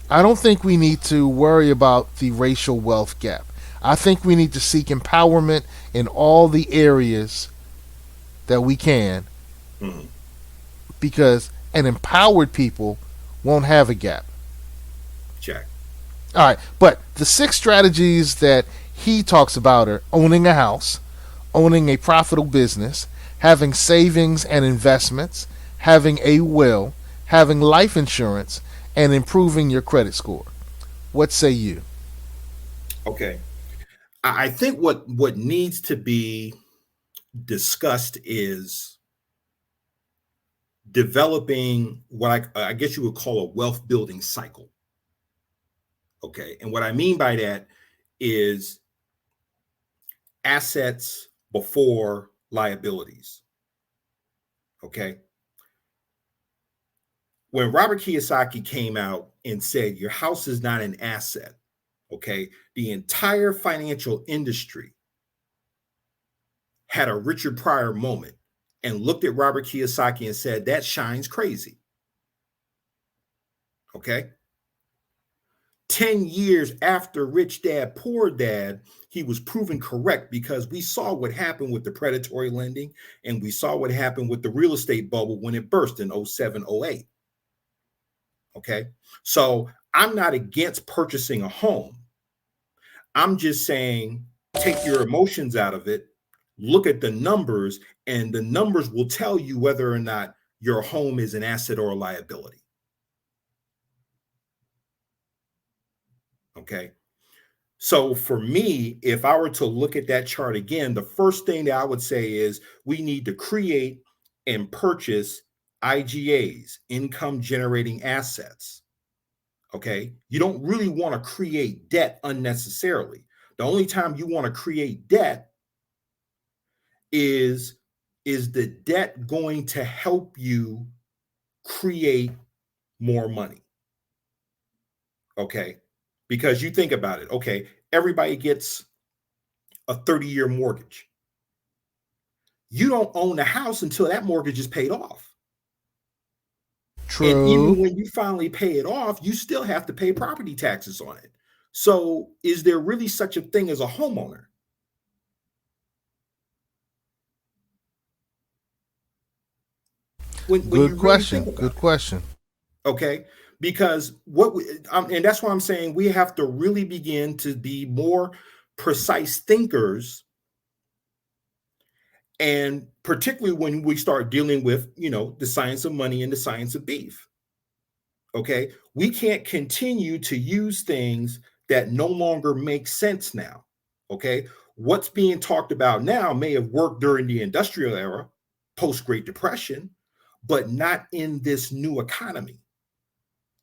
I don't think we need to worry about the racial wealth gap. I think we need to seek empowerment in all the areas that we can, mm-hmm. because an empowered people won't have a gap. Check. All right, but the 6 strategies that he talks about are owning a house, owning a profitable business, having savings and investments, having a will, having life insurance, and improving your credit score. What say you? Okay. I think what needs to be discussed is developing what I guess you would call a wealth building cycle. Okay. And what I mean by that is assets before liabilities. Okay. When Robert Kiyosaki came out and said, your house is not an asset, okay, the entire financial industry had a Richard Pryor moment and looked at Robert Kiyosaki and said, that shines crazy. Okay. 10 years after Rich Dad, Poor Dad, he was proven correct because we saw what happened with the predatory lending and we saw what happened with the real estate bubble when it burst in 07, 08. Okay. So I'm not against purchasing a home. I'm just saying, take your emotions out of it, look at the numbers, and the numbers will tell you whether or not your home is an asset or a liability. Okay. So for me, if I were to look at that chart again, the first thing that I would say is we need to create and purchase IGAs, income generating assets. Okay. You don't really want to create debt unnecessarily. The only time you want to create debt is the debt going to help you create more money? Okay. Because you think about it. Okay. Everybody gets a 30-year mortgage. you don't own the house until that mortgage is paid off. And True. even when you finally pay it off, you still have to pay property taxes on it. So is there really such a thing as a homeowner? When Good you really think question. about Good it, question. okay? Because and that's why I'm saying we have to really begin to be more precise thinkers, and particularly when we start dealing with, the science of money and the science of beef. Okay, we can't continue to use things that no longer make sense now. Okay, what's being talked about now may have worked during the industrial era, post Great Depression, but not in this new economy.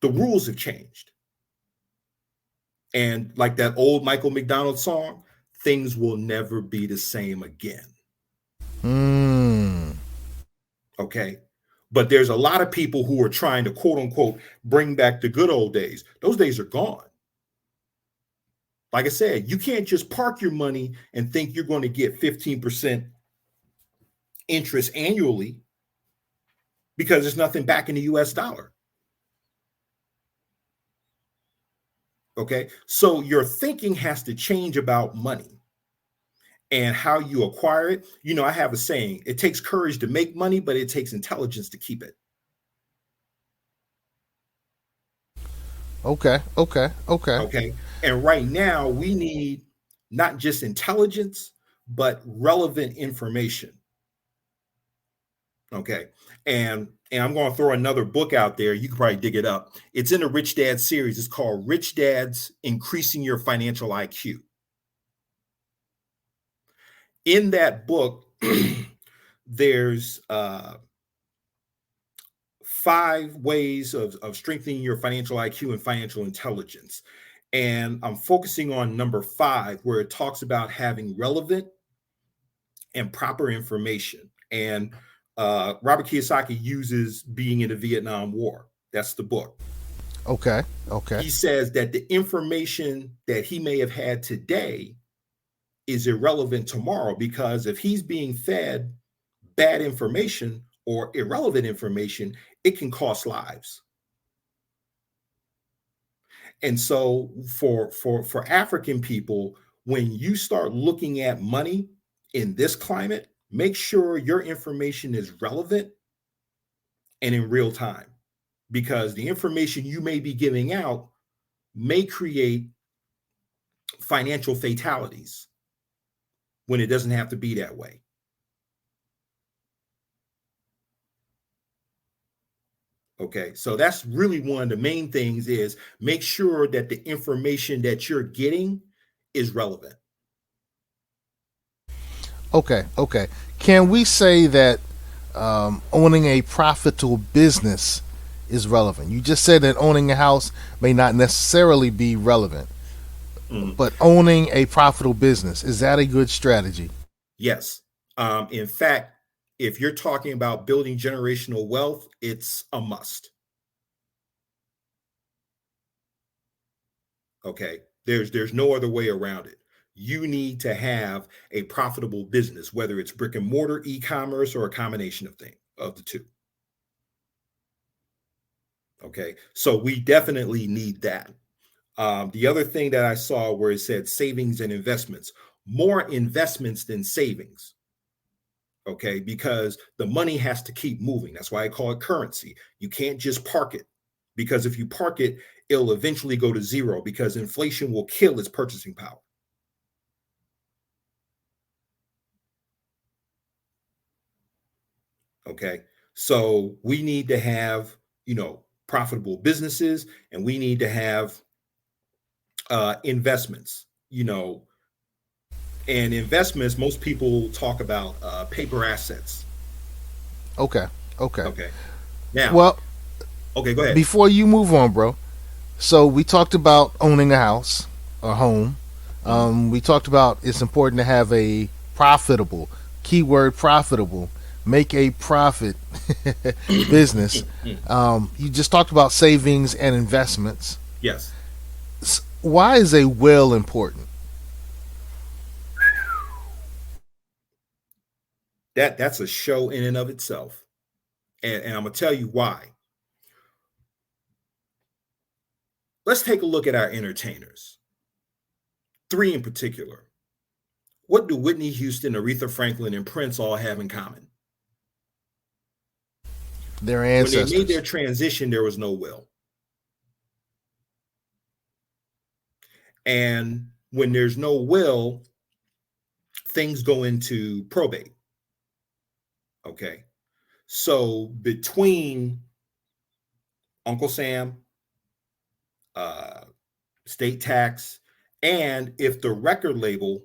The rules have changed. And like that old Michael McDonald song, things will never be the same again. Hmm. Okay. But there's a lot of people who are trying to, quote unquote, bring back the good old days. Those days are gone. Like I said, you can't just park your money and think you're going to get 15% interest annually because there's nothing back in the US dollar. Okay. So your thinking has to change about money and how you acquire it. I have a saying, it takes courage to make money, but it takes intelligence to keep it. Okay. Okay. Okay. Okay. And right now, we need not just intelligence, but relevant information. Okay. And I'm going to throw another book out there. You can probably dig it up. It's in the Rich Dad series. It's called Rich Dad's Increasing Your Financial IQ. In that book, there's 5 ways of strengthening your financial IQ and financial intelligence. And I'm focusing on number 5, where it talks about having relevant and proper information. And Robert Kiyosaki uses being in the Vietnam War. That's the book. Okay. Okay. He says that the information that he may have had today is irrelevant tomorrow, because if he's being fed bad information or irrelevant information, it can cost lives. And so for African people, when you start looking at money in this climate, make sure your information is relevant and in real time, because the information you may be giving out may create financial fatalities when it doesn't have to be that way. Okay, so that's really one of the main things, is make sure that the information that you're getting is relevant. Okay. Okay. Can we say that owning a profitable business is relevant? You just said that owning a house may not necessarily be relevant, Mhm. but owning a profitable business, is that a good strategy? Yes. In fact, if you're talking about building generational wealth, it's a must. Okay. There's no other way around it. You need to have a profitable business, whether it's brick and mortar, e-commerce, or a combination of the two. Okay. So we definitely need that. The other thing that I saw where it said savings and investments, more investments than savings. Okay, because the money has to keep moving. That's why I call it currency. You can't just park it, because if you park it, it'll eventually go to zero, because inflation will kill its purchasing power. Okay, so we need to have, profitable businesses, and we need to have investments, and investments, most people talk about paper assets. Okay. Okay. Okay, now, Well, okay, go ahead. before you move on, bro. So we talked about owning a house, a home. Mhm. We talked about it's important to have a profitable, keyword profitable, make a profit business. You just talked about savings and investments. Yes. Why is a will important? That's a show in and of itself. And I'm gonna tell you why. Let's take a look at our entertainers. Three in particular. What do Whitney Houston, Aretha Franklin, and Prince all have in common? Their When they made ancestors. their transition, there was no will. And when there's no will, things go into probate. Okay. So between Uncle Sam, state tax, and if the record label,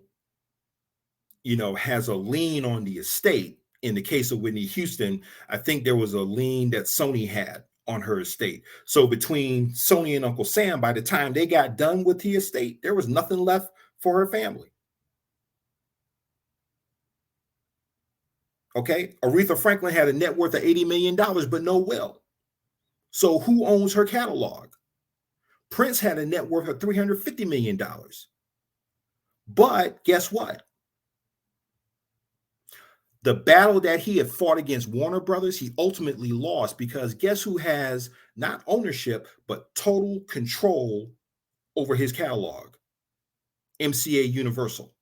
has a lien on the estate, in the case of Whitney Houston, I think there was a lien that Sony had on her estate. So between Sony and Uncle Sam, by the time they got done with the estate, there was nothing left for her family. Okay. Aretha Franklin had a net worth of $80 million, but no will. So who owns her catalog? Prince had a net worth of $350 million. But guess what? The battle that he had fought against Warner Brothers, he ultimately lost, because guess who has not ownership, but total control over his catalog? MCA Universal.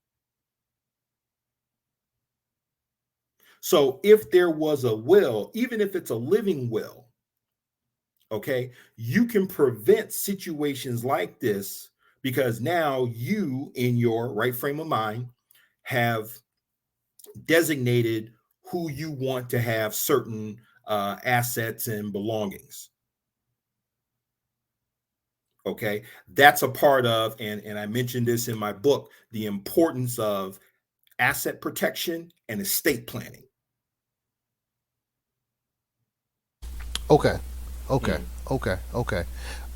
So if there was a will, even if it's a living will, okay, you can prevent situations like this, because now you, in your right frame of mind, have designated who you want to have certain assets and belongings. Okay, that's a part of, and I mentioned this in my book, the importance of asset protection and estate planning. Okay. Okay. Okay.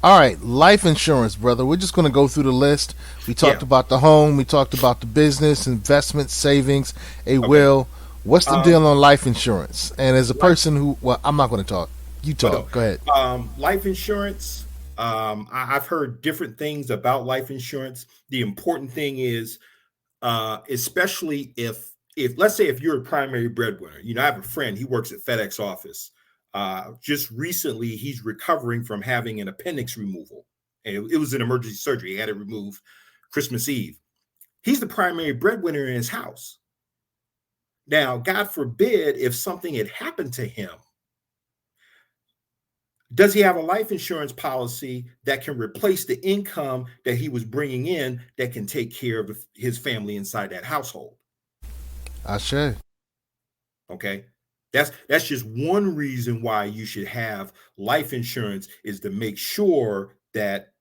All right, life insurance, brother. We're just going to go through the list. We talked Yeah. about the home, we talked about the business, investment, savings, a Okay. will. What's the deal Um, on life insurance? And as a life. person who, well, I'm not going to talk. You Oh no. talk. Go ahead. Life insurance. I've heard different things about life insurance. The important thing is, especially if let's say if you're a primary breadwinner. I have a friend. He works at FedEx office. Just recently, he's recovering from having an appendix removal, and it was an emergency surgery. He had it removed Christmas Eve. He's the primary breadwinner in his house. Now, God forbid if something had happened to him, does he have a life insurance policy that can replace the income that he was bringing in, that can take care of his family inside that household? Ashe. Okay. That's just one reason why you should have life insurance, is to make sure that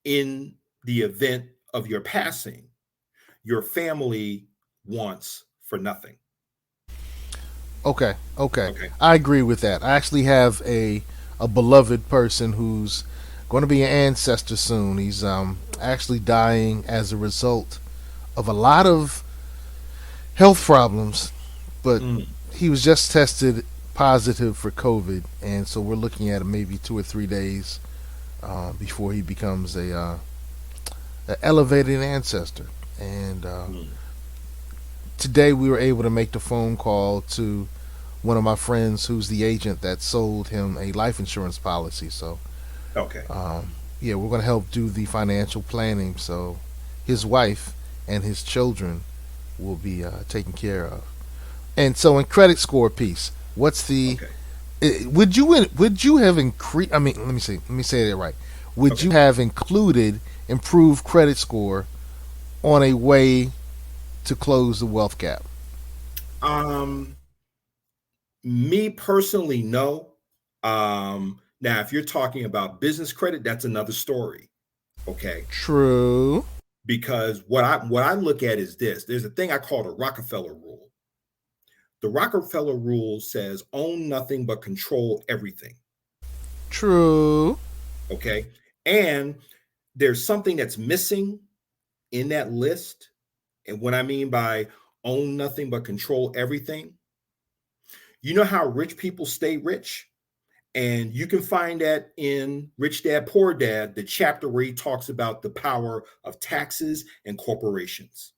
in the event of your passing, your family wants for nothing. Okay. Okay. Okay. I agree with that. I actually have a beloved person who's going to be an ancestor soon. He's actually dying as a result of a lot of health problems, but Mm, he was just tested positive for COVID, and so we're looking at maybe 2 or 3 days before he becomes a elevated ancestor. And mm. today we were able to make the phone call to one of my friends who's the agent that sold him a life insurance policy. So Okay. yeah, we're going to help do the financial planning. So his wife and his children will be taken care of. And so in credit score piece, what's the Okay. would you have increased? I mean, let me say that right. Would Okay. you have included improved credit score on a way to close the wealth gap? Um, Me personally, no. Now, if you're talking about business credit, that's another story. Okay. True. Because what I look at is this. There's a thing I call the Rockefeller rule. The Rockefeller rule says own nothing but control everything. True. Okay. And there's something that's missing in that list. And what I mean by own nothing but control everything, you know how rich people stay rich? And you can find that in Rich Dad Poor Dad, the chapter where he talks about the power of taxes and corporations.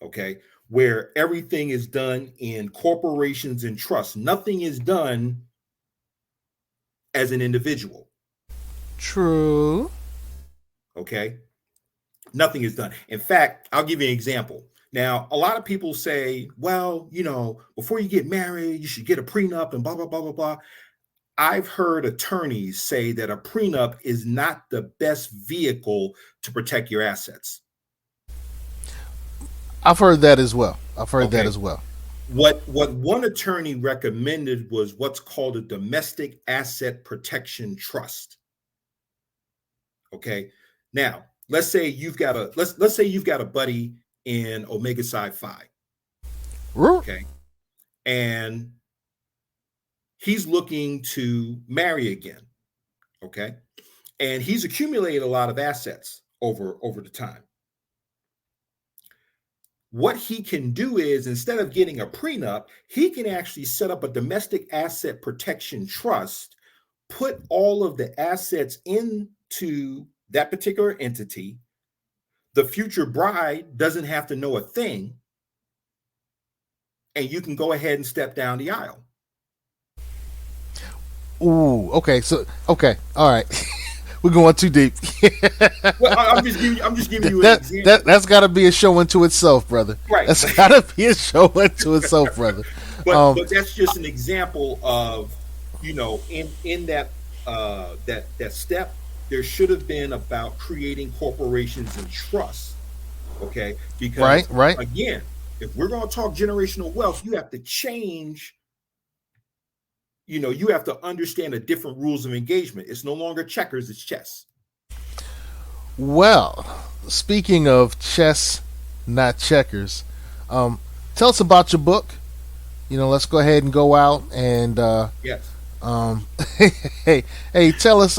Okay. where everything is done in corporations and trusts. Nothing is done as an individual. True. Okay. Nothing is done. In fact, I'll give you an example. Now, a lot of people say, well, before you get married, you should get a prenup and blah, blah, blah, blah, blah. I've heard attorneys say that a prenup is not the best vehicle to protect your assets. I've heard that as well. Okay. What one attorney recommended was what's called a domestic asset protection trust. Okay. Now, let's say you've got a buddy in Omega Psi Phi. Okay. And he's looking to marry again. Okay. And he's accumulated a lot of assets over the time. What he can do is, instead of getting a prenup, he can actually set up a domestic asset protection trust, put all of the assets into that particular entity. The future bride doesn't have to know a thing, and you can go ahead and step down the aisle. Ooh, okay. So, okay. All right. We're going too deep. Well, I'm just giving you an example. That's got to be a show unto itself, brother. Right. That's got to be a show unto itself, brother. But that's just an example of, in that that step, there should have been about creating corporations and trusts. Okay. Because right. Again, if we're going to talk generational wealth, you have to change. You have to understand the different rules of engagement. It's no longer checkers, it's chess. Well, speaking of chess, not checkers, tell us about your book. Let's go ahead and go out and yes. Hey, tell us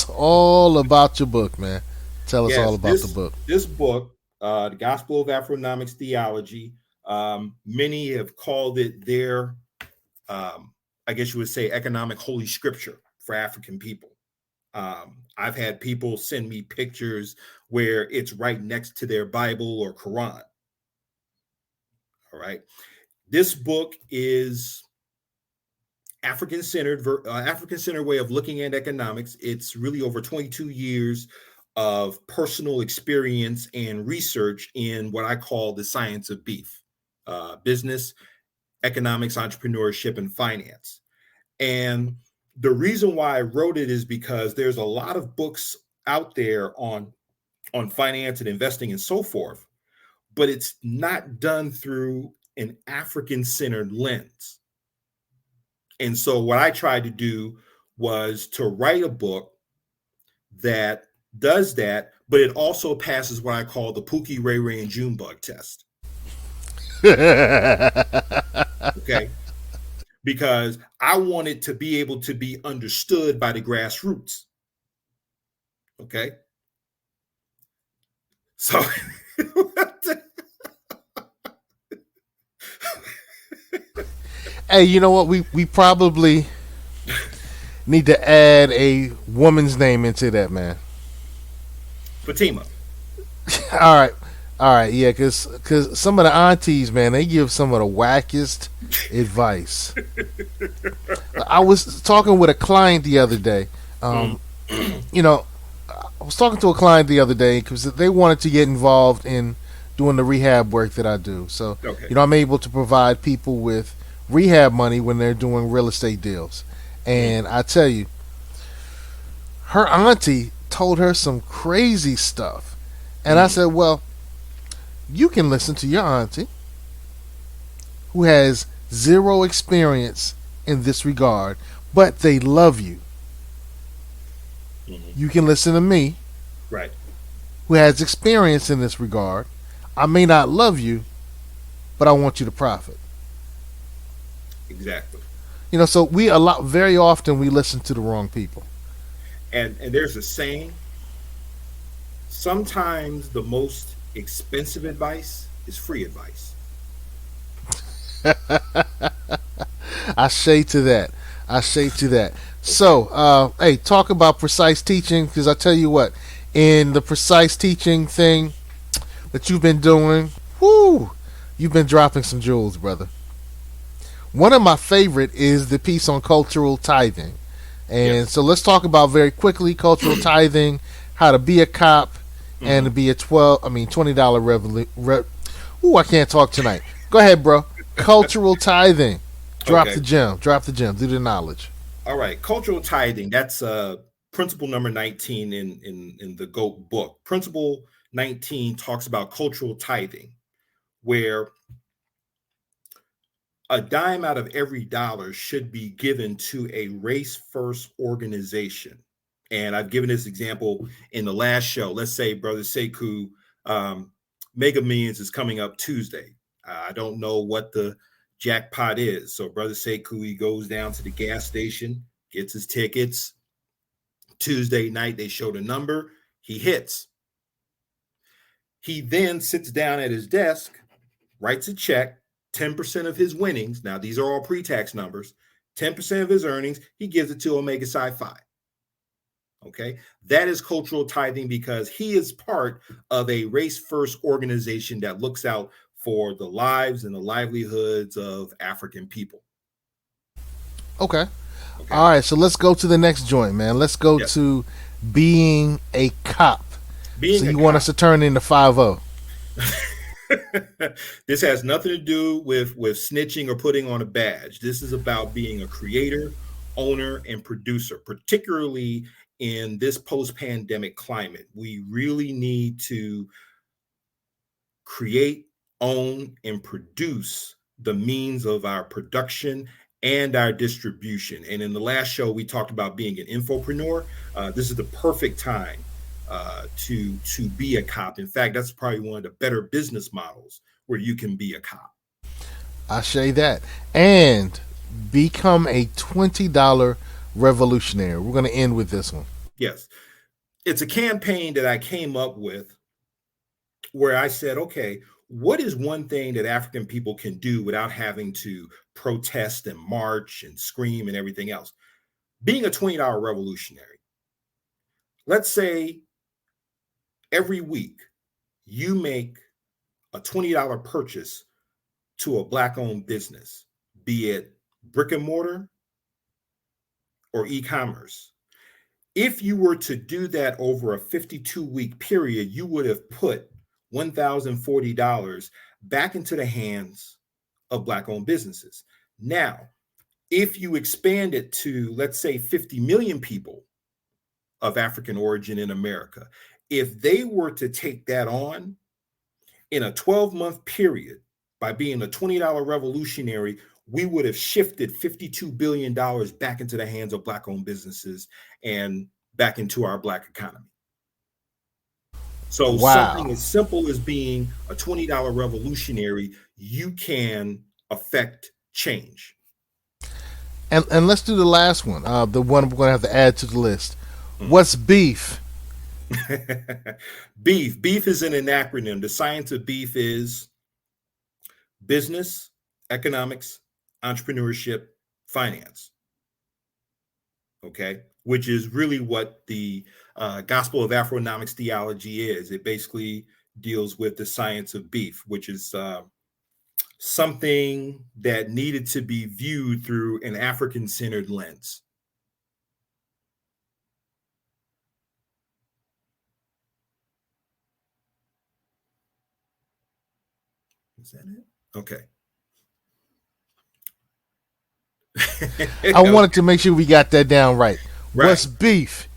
all about your book, man. Tell us all about the book. This book, The Gospel of Afro-Nomics Theology, many have called it their I guess you would say economic holy scripture for African people. I've had people send me pictures where it's right next to their Bible or Quran. All right. This book is African-centered way of looking at economics. It's really over 22 years of personal experience and research in what I call the science of beef, business, economics, entrepreneurship, and finance. And the reason why I wrote it is because there's a lot of books out there on finance and investing and so forth, but it's not done through an African-centered lens. And so what I tried to do was to write a book that does that, but it also passes what I call the Pookie, Ray Ray, and Junebug test. Okay. Because I want it to be able to be understood by the grassroots. Okay. So hey, you know what? We probably need to add a woman's name into that, man. Fatima. All right, yeah, because some of the aunties, man, they give some of the wackest advice. I was talking with a client the other day. I was talking to a client the other day because they wanted to get involved in doing the rehab work that I do. So, I'm able to provide people with rehab money when they're doing real estate deals. And I tell you, her auntie told her some crazy stuff. And I said, well, you can listen to your auntie who has zero experience in this regard, but they love you. Mm-hmm. You can listen to me, right, who has experience in this regard. I may not love you, but I want you to profit. Exactly. So very often we listen to the wrong people. And there's a saying, sometimes the most expensive advice is free advice. I say to that. So, hey, talk about precise teaching, because I tell you what, in the precise teaching thing that you've been doing, You've been dropping some jewels, brother. One of my favorite is the piece on cultural tithing. And Yes. so let's talk about very quickly cultural tithing, how to be a cop, and to Hmm. be a $20 Ooh, I can't talk tonight. Go ahead, bro. Cultural tithing. Drop the Okay. gem. Drop the gem. Do the knowledge. All right. Cultural tithing. That's principle number 19 in the GOAT book. Principle 19 talks about cultural tithing, where a dime out of every dollar should be given to a race first organization. And I've given this example in the last show. Let's say Brother Sekou, um, Mega Millions is coming up Tuesday. I don't know what the jackpot is. So Brother Sekou, he goes down to the gas station, gets his tickets. Tuesday night, they show the number. He hits. He then sits down at his desk, writes a check, 10% of his winnings. Now, these are all pre tax numbers. 10% of his earnings, he gives it to Omega Psi Phi. Okay. That is cultural tithing because he is part of a race first organization that looks out for the lives and the livelihoods of African people. Okay. Okay. All right. So let's go to the next joint, man. Let's go Yes. to being a cop. So Being a you want us cop. to turn into 5-0. This has nothing to do with snitching or putting on a badge. This is about being a creator, owner, and producer, particularly in this post-pandemic climate. We really need to create, own, and produce the means of our production and our distribution. And in the last show, we talked about being an infopreneur. This is the perfect time to be a cop. In fact, that's probably one of the better business models where you can be a cop. I say that. And become a $20 revolutionary. We're going to end with this one. Yes, it's a campaign that I came up with where I said, okay, what is one thing that African people can do without having to protest and march and scream and everything else? Being a $20 revolutionary. Let's say every week you make a $20 purchase to a Black owned business, be it brick and mortar or e commerce. If you were to do that over a 52-week period, you would have put $1,040 back into the hands of Black owned businesses. Now, if you expand it to, let's say, 50 million people of African origin in America, if they were to take that on in a 12-month period by being a $20 revolutionary, we would have shifted $52 billion back into the hands of Black owned businesses and back into our Black economy. So, something Wow. as simple as being a $20 revolutionary, you can affect change. And let's do the last one. The one we're going to have to add to the list. Mm. What's beef? Beef. Beef is an acronym. The science of beef is business, economics, entrepreneurship, finance. Okay, which is really what the Gospel of Afro-Nomics theology is. It basically deals with the science of beef, which is something that needed to be viewed through an African-centered lens. Is that it? Okay. I wanted to make sure we got that down right. Right. What's beef?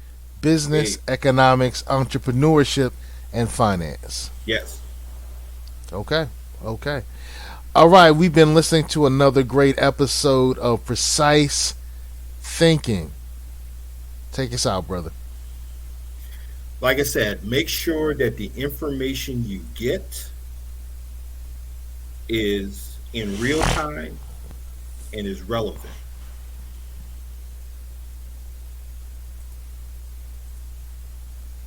Business, Beef. economics, entrepreneurship, and finance. Yes. Okay. Okay. All right. We've been listening to another great episode of Precise Thinking. Take us out, brother. Like I said, make sure that the information you get is in real time and is relevant.